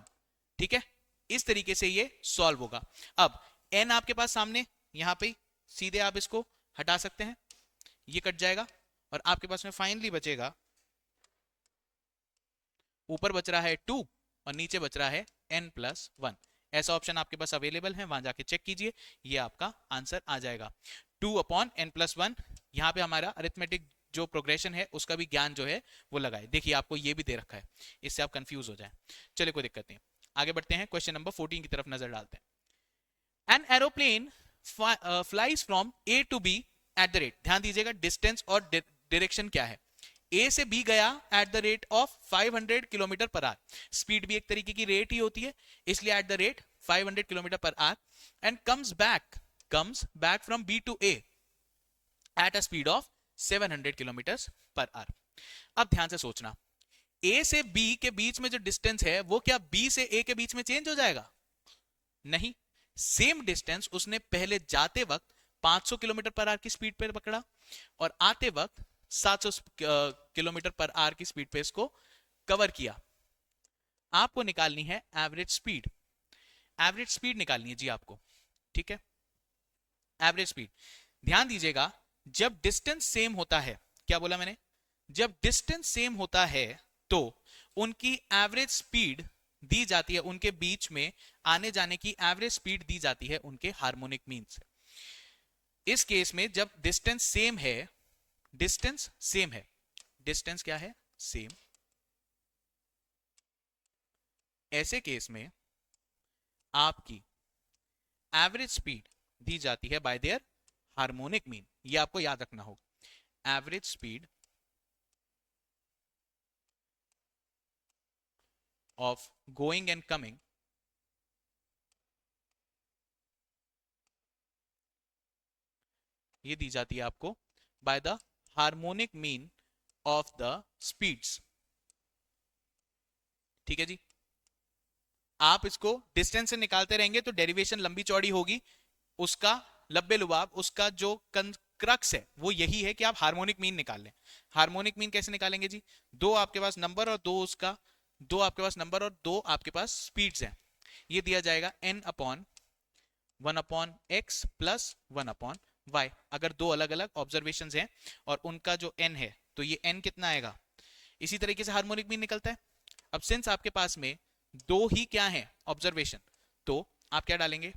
ठीक है, इस तरीके से ये सॉल्व होगा। अब n आपके पास सामने यहां पे सीधे आप इसको हटा सकते हैं, ये कट जाएगा और आपके पास में फाइनली बचेगा, ऊपर बच रहा है 2 और नीचे बच रहा है n+1। ऐसा ऑप्शन आपके पास अवेलेबल है, वहां जाके चेक कीजिए, ये आपका आंसर आ जाएगा 2 अपॉन n+1। यहाँ पे हमारा अरिथमेटिक जो प्रोग्रेशन है उसका भी ज्ञान जो है वो लगाए। देखिए आपको ये भी दे रखा है, इससे आप कंफ्यूज हो जाए। चलिए कोई दिक्कत नहीं, आगे बढ़ते हैं, क्वेश्चन नंबर 14 की तरफ नजर डालते हैं। An aeroplane flies from A to B at the rate, ध्यान दीजिएगा डिस्टेंस और डायरेक्शन क्या है। ए से बी गया at the rate of 500 kilometre per hour, speed भी एक तरीके की रेट ही होती है, इसलिए at the rate 500 kilometre per hour, and comes back from B to A at a speed of 700 kilometre per hour. अब ध्यान से सोचना, ए से बी के बीच में जो डिस्टेंस है वो क्या बी से ए के बीच में चेंज हो जाएगा? नहीं, सेम डिस्टेंस उसने पहले जाते वक्त 500 किलोमीटर पर आवर की स्पीड पे पकड़ा और आते वक्त 700 किलोमीटर पर आवर की स्पीड पे इसको कवर किया। आपको निकालनी है एवरेज स्पीड, एवरेज स्पीड निकालनी है जी आपको। ठीक है, एवरेज स्पीड, ध्यान दीजिएगा जब डिस्टेंस सेम होता है, क्या बोला मैंने, जब डिस्टेंस सेम होता है तो उनकी एवरेज स्पीड दी जाती है, उनके बीच में आने जाने की एवरेज स्पीड दी जाती है उनके हार्मोनिक मीन से। इस केस में जब डिस्टेंस सेम है, डिस्टेंस सेम है, डिस्टेंस क्या है सेम, ऐसे केस में आपकी एवरेज स्पीड दी जाती है बाय देयर हार्मोनिक मीन, ये आपको याद रखना होगा। Average speed of going and coming ये दी जाती है आपको by the harmonic mean of the speeds. ठीक है जी, आप इसको डिस्टेंस से निकालते रहेंगे तो डेरिवेशन लंबी चौड़ी होगी, उसका लब्बे लुबाब, उसका जो क्रक्स है वो यही है कि आप हार्मोनिक मीन निकाल लें। हार्मोनिक मीन कैसे निकालेंगे जी, दो आपके पास नंबर और दो उसका, दो आपके पास नंबर और दो आपके पास स्पीड्स हैं, ये दिया जाएगा n upon 1/x plus 1/y। अगर दो अलग अलग ऑब्जर्वेशंस हैं और उनका जो n है तो ये n कितना आएगा, इसी तरीके से हार्मोनिक मीन निकलता है। अब सिंस आपके पास में दो ही क्या है ऑब्जर्वेशन, तो आप क्या डालेंगे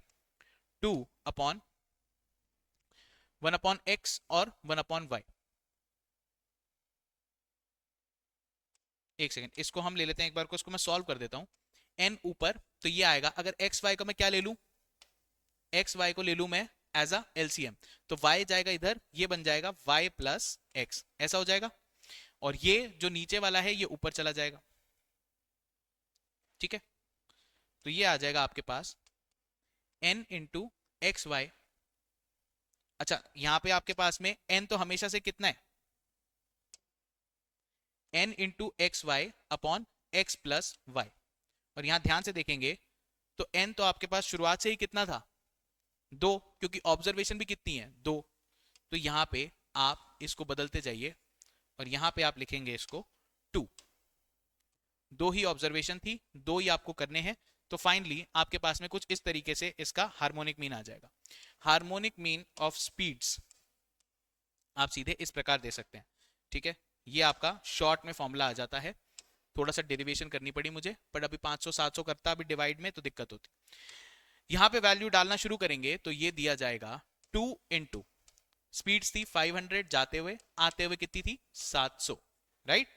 2/1/x और 1/y। एक सेकेंड, इसको हम ले लेते हैं एक बार को, इसको मैं सॉल्व कर देता हूं। n ऊपर तो ये आएगा, अगर x y को मैं क्या ले लूं, x y को ले लूं मैं एज अ एलसीएम, तो y जाएगा इधर, ये बन जाएगा y प्लस एक्स, ऐसा हो जाएगा, और ये जो नीचे वाला है ये ऊपर चला जाएगा। ठीक है, तो ये आ जाएगा आपके पास n इंटू एक्स वाई। अच्छा, यहां पे आपके पास में n तो हमेशा से कितना है, n into x y upon x plus y, और यहां ध्यान से देखेंगे तो n तो आपके पास शुरुआत से ही कितना था, दो, क्योंकि ऑब्जर्वेशन भी कितनी है, दो, तो यहां पे आप इसको बदलते जाइए और यहां पे आप लिखेंगे इसको 2, दो ही ऑब्जर्वेशन थी, दो ही आपको करने हैं, तो फाइनली आपके पास में कुछ इस तरीके से इसका हार्मोनिक मीन आ जाएगा। हार्मोनिक मीन ऑफ स्पीड्स आप सीधे इस प्रकार दे सकते हैं। ठीक है, ये आपका शॉर्ट में फॉर्मूला आ जाता है, थोड़ा सा डेरिवेशन करनी पड़ी मुझे, पर अभी 500 700 करता अभी डिवाइड में तो दिक्कत होती। यहां पे वैल्यू डालना शुरू करेंगे तो ये दिया जाएगा 2 इंटू स्पीड्स थी 500 जाते हुए, आते हुए कितनी थी 700, राइट।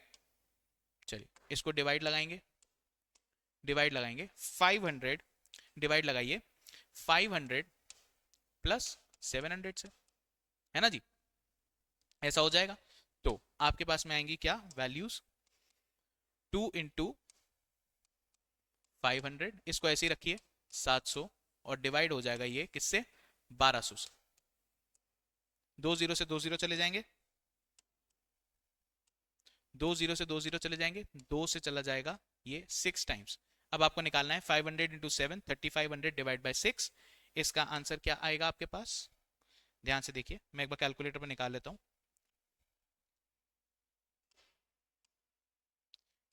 चलिए इसको डिवाइड लगाएंगे, डिवाइड लगाएंगे 500, डिवाइड लगाइए 500 प्लस 700 से, है ना जी, ऐसा हो जाएगा। तो आपके पास में आएंगी क्या वैल्यूज, 2 इंटू 500, इसको ऐसे ही रखिए, 700 और डिवाइड हो जाएगा ये किससे, 1200 से। 20 से 20 चले जाएंगे, 20 से 20 चले जाएंगे, 2 से चला जाएगा ये 6 टाइम्स। अब आपको निकालना है 500 इंटू 7, 3500 डिवाइड बाई 6। इसका आंसर क्या आएगा आपके पास, ध्यान से देखिए, मैं एक बार कैलकुलेटर पर निकाल लेता हूं।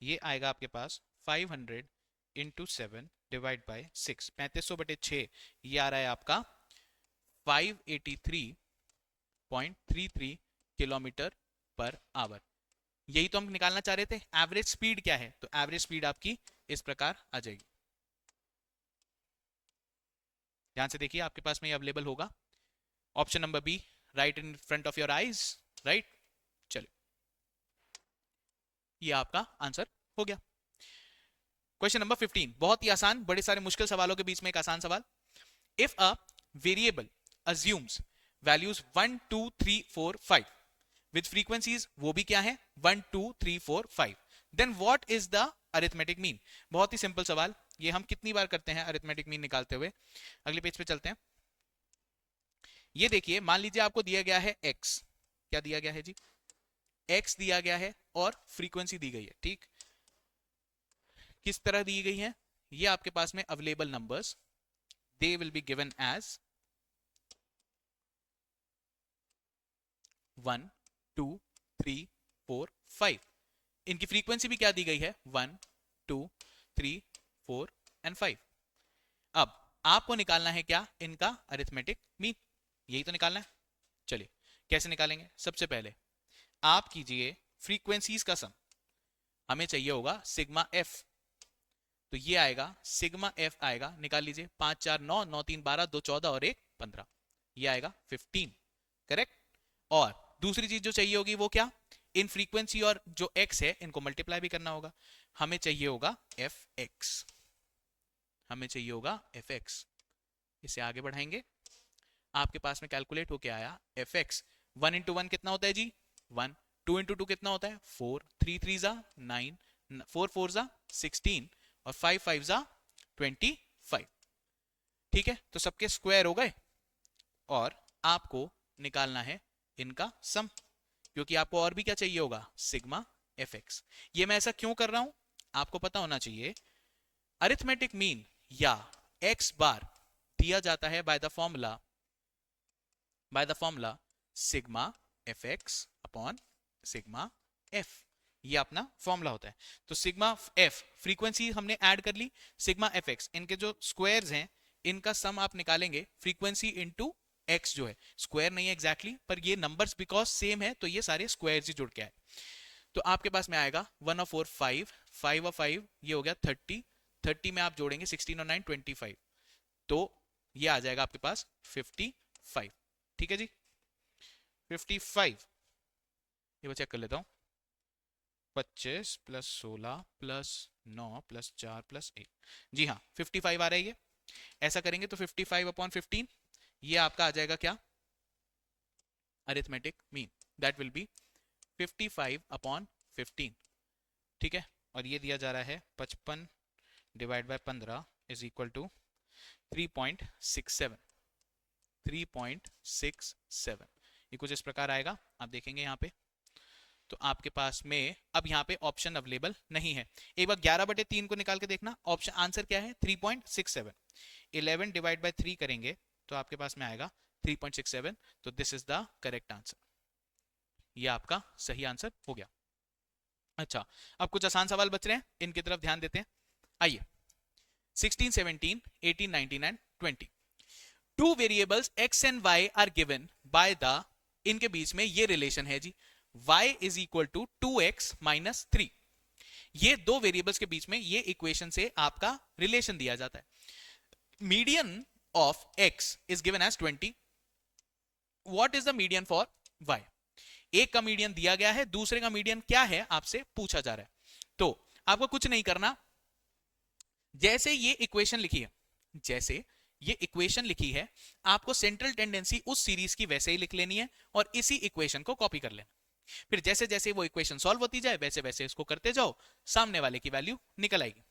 ये आएगा आपके पास 500 इंटू 7 डिवाइड बाई 6, 3500/6, ये आ रहा है आपका 583.33 किलोमीटर पर आवर। यही तो हम निकालना चाह रहे थे। एवरेज स्पीड क्या है, तो एवरेज स्पीड आपकी इस प्रकार आ जाएगी। ध्यान से देखिए, आपके पास में ये अवेलेबल होगा, option number B, right in front of your eyes, right. चलिए, ये आपका आंसर हो गया। क्वेश्चन नंबर 15, बहुत ही आसान, बड़े सारे मुश्किल सवालों के बीच में एक आसान सवाल। If a variable assumes values 1 2 3 4 5 with frequencies, वो भी क्या है, 1 2 3 4 5, then what is the arithmetic mean। बहुत ही सिंपल सवाल, ये हम कितनी बार करते हैं अरिथमेटिक मीन निकालते हुए। अगले पेज पे चलते हैं। ये देखिए, मान लीजिए आपको दिया गया है x, क्या दिया गया है जी, x दिया गया है और फ्रीक्वेंसी दी गई है, ठीक। किस तरह दी गई है, ये आपके पास में available numbers, they will be given as 1 2 3 4 5। इनकी फ्रीक्वेंसी भी क्या दी गई है, 1 2 3 4 एंड 5। अब आपको निकालना है क्या, इनका अरिथमेटिक मीन, यही तो निकालना है। चलिए कैसे निकालेंगे, सबसे पहले आप कीजिए फ्रीक्वेंसीज का सम, हमें चाहिए होगा सिग्मा एफ, तो ये आएगा सिग्मा एफ आएगा, निकाल लीजिए, 5 4 9, 9 3 12, 2 14 और 1 15, ये आएगा 15, करेक्ट। और दूसरी चीज जो चाहिए होगी वो क्या, इन फ्रीक्वेंसी और जो x है इनको मल्टीप्लाई भी करना होगा, हमें चाहिए होगा fx, हमें चाहिए होगा fx। इसे आगे बढ़ाएंगे, आपके पास में कैलकुलेट होके आया fx, 1 इंटू 1 कितना होता है जी, 1, 2 इंटू 2 कितना होता है, 4, 3 3 जा 9, 4 4 जा 16 और 5 5 जा 25, ठीक है। तो सबके स्क्वायर हो गए और आपको निकालना है इनका सम, क्योंकि आपको और भी क्या चाहिए होगा, सिग्मा fx। ये मैं ऐसा क्यों कर रहा हूं, आपको पता होना चाहिए, अरिथमेटिक मीन या x बार दिया जाता है by the formula sigma fx upon sigma f, ये अपना फॉर्मूला होता है। तो सिग्मा f फ्रीक्वेंसी हमने ऐड कर ली, सिग्मा fx इनके जो स्क्वायर्स हैं इनका सम आप निकालेंगे, फ्रीक्वेंसी इनटू x जो है, स्क्वायर नहीं है एग्जैक्टली पर ये नंबर्स बिकॉज सेम है तो ये सारे स्क्वायर्स ही जुड़ के आए। तो आपके पास में आएगा 1 और 4 5, 5 और 5 ये हो गया 30, 30 में आप जोड़ेंगे 16 और 9 25, तो ये आ जाएगा आपके पास 55, ठीक है जी 55। ये मैं चेक कर लेता हूं, 25 प्लस 16 प्लस 9 प्लस 4 प्लस 1, जी हाँ 55 आ रहा है ये। ऐसा करेंगे तो 55 अपॉन 15, ये आपका आ जाएगा क्या, arithmetic mean, that will B 55 upon 15, ठीक है। और ये दिया जा रहा है 55 divide by 15 is equal to 3.67, 3.67, ये कुछ इस प्रकार आएगा, आप देखेंगे यहाँ पे। तो आपके पास में अब यहाँ पे ऑप्शन अवेलेबल नहीं है, एक बार 11/3 को निकाल के देखना, ऑप्शन आंसर क्या है 3.67, 11 डिवाइड बाय 3 करेंगे तो आपके पास में आएगा 3.67, तो this is the correct answer, ये आपका सही आंसर हो गया। अच्छा, अब कुछ आसान सवाल बच रहे हैं, इनकी तरफ ध्यान देते हैं। आइए, 16 17 18 19 and 20, two variables x and y are given by the, इनके बीच में ये रिलेशन है जी, y is equal to 2x minus 3, ये दो वेरिएबल्स के बीच में ये इक्वेशन से आपका रिलेशन दिया जाता है। Median of x is given as 20, what is the median for y, एक का मीडियन दिया गया है, दूसरे का मीडियन क्या है आपसे पूछा जा रहा है। तो आपको कुछ नहीं करना, जैसे ये इक्वेशन लिखी है, जैसे ये इक्वेशन लिखी है, आपको सेंट्रल टेंडेंसी उस सीरीज की वैसे ही लिख लेनी है और इसी इक्वेशन को कॉपी कर लेना। फिर जैसे जैसे वो इक्वेशन सॉल्व होती जाए वैसे वैसे इसको करते जाओ, सामने वाले की वैल्यू निकल आएगी।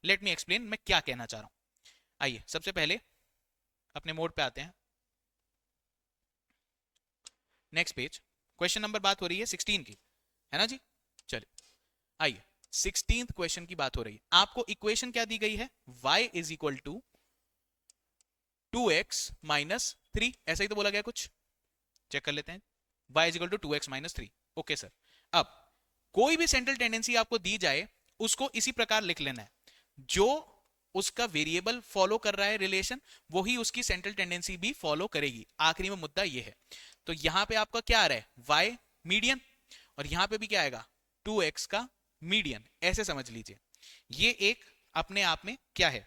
लेट मी एक्सप्लेन मैं क्या कहना चाह रहा हूं। आइए सबसे पहले अपने मोड पे आते हैं, नेक्स्ट पेज। क्वेश्चन नंबर बात हो रही है 16 की, है ना जी। चलिए आइए 16th क्वेश्चन की बात हो रही है। आपको इक्वेशन क्या दी गई है, y is equal to 2x minus 3, ऐसा ही तो बोला गया कुछ, चेक कर लेते हैं। y is equal to 2x minus 3, okay sir. अब कोई भी सेंट्रल टेंडेंसी आपको दी जाए उसको इसी प्रकार लिख लेना है, जो उसका वेरिएबल फॉलो कर रहा है रिलेशन, वही उसकी सेंट्रल टेंडेंसी भी फॉलो करेगी। आखिरी में मुद्दा ये है। तो यहां पे आपका क्या आ रहा है, y मीडियन, और यहां पे भी क्या आएगा 2x का मीडियन, ऐसे समझ लीजिए। ये एक अपने आप में क्या है,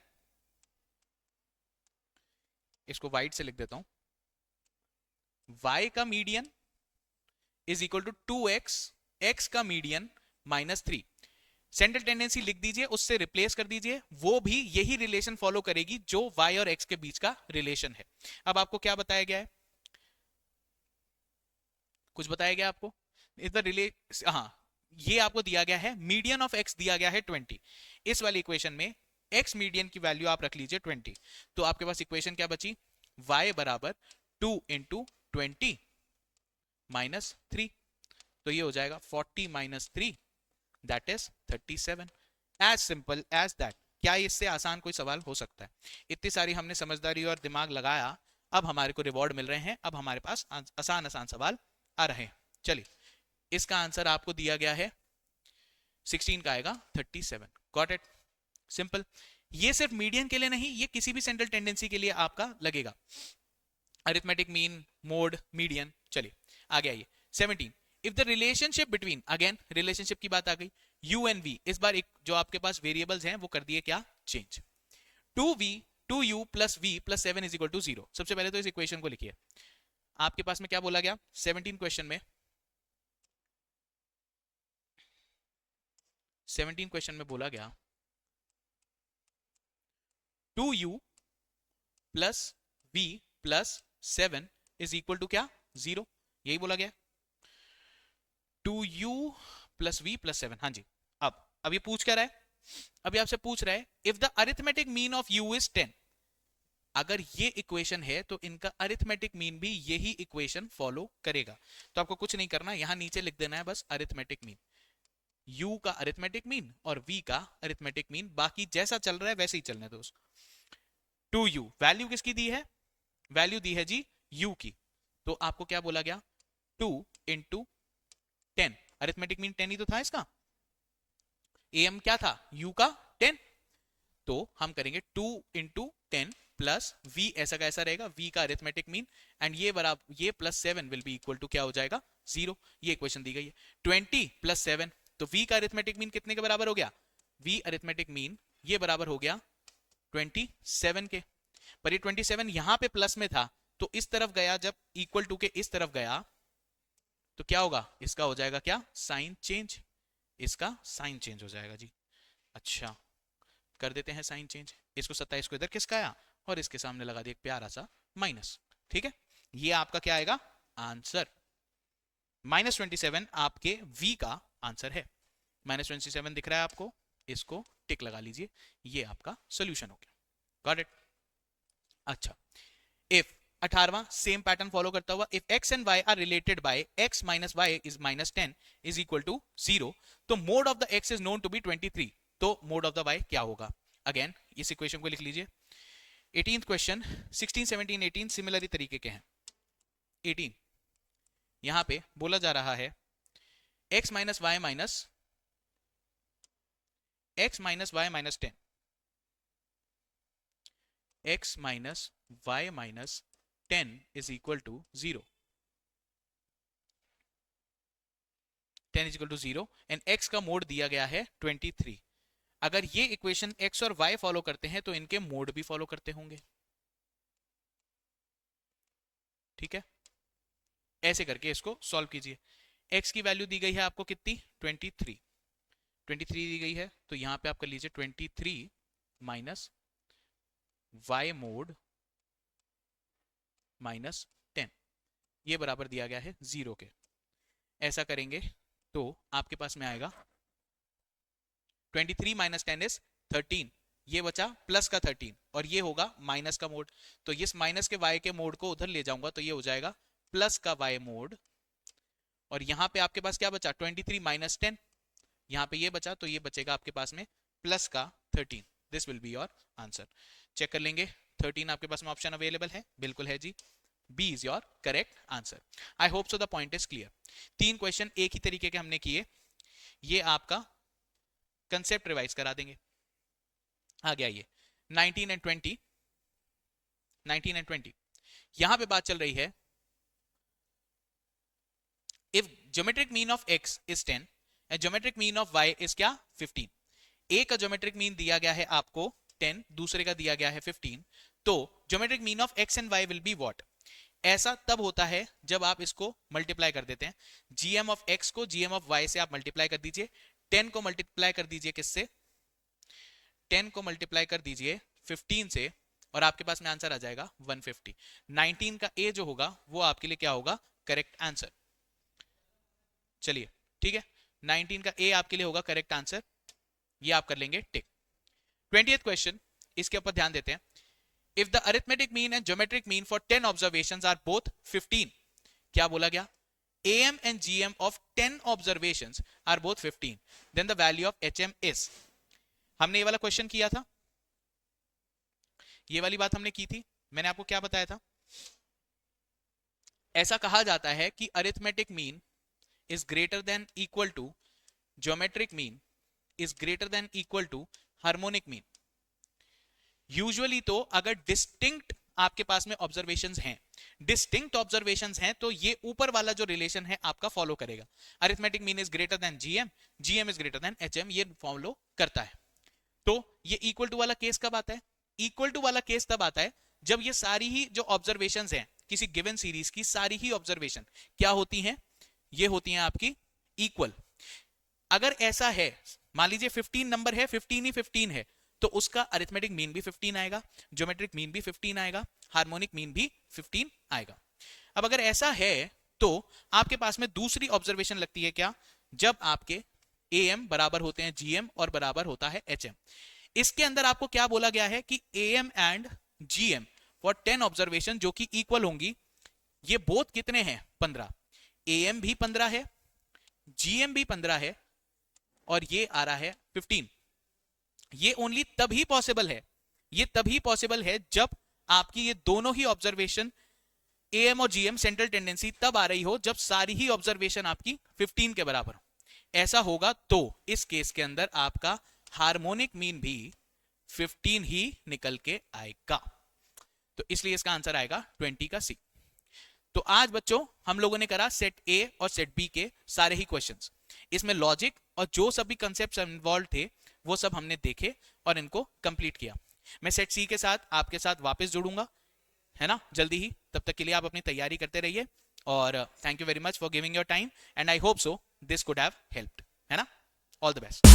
इसको वाइट से लिख देता हूं, y का median is equal to 2x, x का मीडियन माइनस 3। सेंट्रल टेंडेंसी लिख दीजिए, उससे रिप्लेस कर दीजिए, वो भी यही रिलेशन फॉलो करेगी जो y और x के बीच का रिलेशन है। अब आपको क्या बताया गया है, कुछ बताया गया आपको, इस द हाँ, ये आपको दिया गया है मीडियन ऑफ x दिया गया है 20। इस वाली इक्वेशन में x मीडियन की वैल्यू आप रख लीजिए 20, तो आपके पास इक्वेशन क्या बची, y बराबर 2 इंटू 20 माइनस 3, तो ये हो जाएगा 40 minus 3, that is 37। As simple as that. क्या इससे आसान कोई सवाल हो सकता है? इतनी सारी हमने समझदारी और दिमाग लगाया, अब हमारे को रिवॉर्ड मिल रहे हैं, अब हमारे पास आसान आसान सवाल आ रहे हैं। चलिए इसका आंसर आपको दिया गया है 16 का आएगा 37। Got it, simple. ये सिर्फ मीडियन के लिए नहीं, ये किसी भी सेंट्रल टेंडेंसी के लिए आपका लगेगा, अरिथमेटिक मीन, मोड, मीडियन। चलिए आगे आइए 17। If the relationship between, again relationship की बात आ गई, u एंड v, इस बार एक जो आपके पास वेरिएबल्स हैं वो कर दिए क्या, change. 2v 2u plus v plus 7 is equal to 0। सबसे पहले तो इस इक्वेशन को लिखिए। आपके पास में क्या बोला गया 17 क्वेश्चन में, 17 क्वेश्चन में बोला गया 2u plus v plus 7 is equal to क्या, 0, यही बोला गया 2u प्लस v प्लस 7। हाँ जी। अब ये पूछ क्या रहा है, अभी आपसे पूछ रहा है if the arithmetic mean of u is 10। अगर ये इक्वेशन है तो इनका अरिथमेटिक मीन भी यही इक्वेशन फॉलो करेगा। तो आपको कुछ नहीं करना, यहां नीचे लिख देना है बस अरिथमेटिक मीन, u का अरिथमेटिक मीन और v का अरिथमेटिक मीन, बाकी जैसा चल रहा है वैसे ही चलने दो उसको। 2u वैल्यू किसकी दी है, वैल्यू दी है जी u की, तो आपको क्या बोला गया 2 इंटू 10, अरिथमेटिक मीन 10 ही तो था इसका, am क्या था u का 10, तो हम करेंगे 2 इंटू 10 प्लस v, ऐसा का ऐसा रहेगा, v का अरिथमेटिक मीन, एंड ये बराबर ये plus 7 will be equal to क्या हो जाएगा 0। ये इक्वेशन दी गई है 20 प्लस 7, तो v का अरिथमेटिक मीन कितने के बराबर हो गया, v अरिथमेटिक मीन ये बराबर हो गया 27 के, पर ये 27 यहां पे प्लस में था, तो इस तरफ गया, जब इक्वल टू के इस तरफ गया तो क्या होगा, इसका हो जाएगा क्या, साइन चेंज, इसका साइन चेंज हो जाएगा जी। अच्छा कर देते हैं साइन चेंज, इसको 27 को इधर किसका आया और इसके सामने लगा दिया एक प्यारा सा माइनस, ठीक है। ये आपका क्या आएगा आंसर, -27 आपके v का आंसर है। -27 दिख रहा है आपको, इसको टिक लगा लीजिए, ये आपका सोल्यूशन हो गया। Got it. अच्छा इफ 18वां सेम पैटर्न फॉलो करता हुआ, if x and y are related by x minus y is -10 is equal to 0, तो mode of the x is known to be 23, तो मोड ऑफ द y क्या होगा। Again इस equation को लिख लीजिए। 18th क्वेश्चन, 16 17 18 सिमिलर तरीके के हैं। 18 यहां पे बोला जा रहा है x minus y minus 10, x minus y minus 10 is equal to 0, 10 is equal to 0 and x का मोड दिया गया है 23। अगर ये इक्वेशन x और y फॉलो करते हैं तो इनके मोड भी फॉलो करते होंगे, ठीक है। ऐसे करके इसको सॉल्व कीजिए। x की वैल्यू दी गई है आपको कितनी 23 दी गई है, तो यहां पे आप कर लीजिए 23 माइनस y मोड माइनस 10, ये बराबर दिया गया है 0 के। ऐसा करेंगे तो आपके पास में आएगा 23 माइनस 10 इज 13, ये बचा प्लस का 13 और ये होगा माइनस का मोड। तो इस माइनस के y के मोड को उधर ले जाऊंगा तो ये हो जाएगा प्लस का y मोड। और यहां पे आपके पास क्या बचा 23 माइनस 10, यहां पे ये बचा तो ये बचेगा आपके पास में प्लस का 13। This will be your answer. Check कर लेंगे 13 आपके पास में ऑप्शन अवेलेबल है, बिल्कुल है जी, B is your correct answer. I hope so the point is clear. 3 question एक ही तरीके के हमने किए, ये आपका कंसेप्ट रिवाइज करा देंगे। आ गया ये 19 एंड 20, 19 एंड 20। यहां पे बात चल रही है if geometric mean of x is 10 and geometric mean of y is क्या 15। ए का ज्योमेट्रिक मीन दिया गया है आपको 10, दूसरे का दिया गया है 15, तो geometric mean of x and y will be what. ऐसा तब होता है जब आप इसको मल्टीप्लाई कर देते हैं, gm ऑफ x को gm ऑफ y से आप मल्टीप्लाई कर दीजिए, 10 को मल्टीप्लाई कर दीजिए किससे, 10 को मल्टीप्लाई कर दीजिए 15 से और आपके पास में आंसर आ जाएगा 150। 19 का ए जो होगा वो आपके लिए क्या होगा करेक्ट आंसर। चलिए ठीक है, 19 का ए आपके लिए होगा करेक्ट आंसर, ये आप कर लेंगे टिक। 20th क्वेश्चन, इसके ऊपर ध्यान देते हैं। If the arithmetic mean and geometric mean for 10 observations are both 15, क्या बोला गया, am and gm of 10 observations are both 15, then the value of hm is। हमने ये वाला क्वेश्चन किया था, ये वाली बात हमने की थी, मैंने आपको क्या बताया था, ऐसा कहा जाता है कि arithmetic mean is greater than equal to geometric mean is greater than equal to harmonic mean। Usually तो अगर डिस्टिंक्ट आपके पास में ऑब्जर्वेशंस हैं, डिस्टिंक्ट ऑब्जर्वेशंस हैं, तो ये ऊपर वाला जो रिलेशन है आपका फॉलो करेगा। Arithmetic mean is greater then GM, GM is greater then HM, ये फॉलो करता है। तो ये इक्वल टू वाला केस कब आता है, इक्वल टू वाला केस तब आता है जब ये सारी ही जो ऑब्जर्वेशंस हैं किसी गिवन सीरीज की, सारी ही ऑब्जर्वेशन क्या होती हैं, ये होती हैं आपकी इक्वल। अगर ऐसा है, मान लीजिए 15 नंबर है, 15 ही 15 है, तो उसका अरिथमेटिक मीन भी 15 आएगा, ज्योमेट्रिक मीन भी 15 आएगा, हार्मोनिक मीन भी 15 आएगा। अब अगर ऐसा है तो आपके पास में दूसरी ऑब्जर्वेशन लगती है क्या, जब आपके am बराबर होते हैं gm और बराबर होता है hm। इसके अंदर आपको क्या बोला गया है कि am and gm for 10 observation जो कि इक्वल होंगी, ये बोथ कितने हैं 15, am भी 15 है, gm भी 15 है और ये आ रहा है 15। ये ओनली तभी पॉसिबल है, ये तभी पॉसिबल है जब आपकी ये दोनों ही ऑब्जर्वेशन am और gm सेंट्रल टेंडेंसी तब आ रही हो जब सारी ही ऑब्जर्वेशन आपकी 15 के बराबर हो। ऐसा होगा तो इस केस के अंदर आपका हार्मोनिक मीन भी 15 ही निकल के आएगा, तो इसलिए इसका आंसर आएगा 20 का सी। तो आज बच्चों हम लोगों ने करा सेट ए और सेट बी के सारे ही क्वेश्चंस, इसमें लॉजिक और जो सभी कंसेप्ट्स इन्वॉल्व थे वो सब हमने देखे और इनको कंप्लीट किया। मैं सेट सी के साथ आपके साथ वापस जुड़ूंगा, है ना, जल्दी ही। तब तक के लिए आप अपनी तैयारी करते रहिए और thank you very much for giving your time and I hope so this could have helped, है ना। All the best.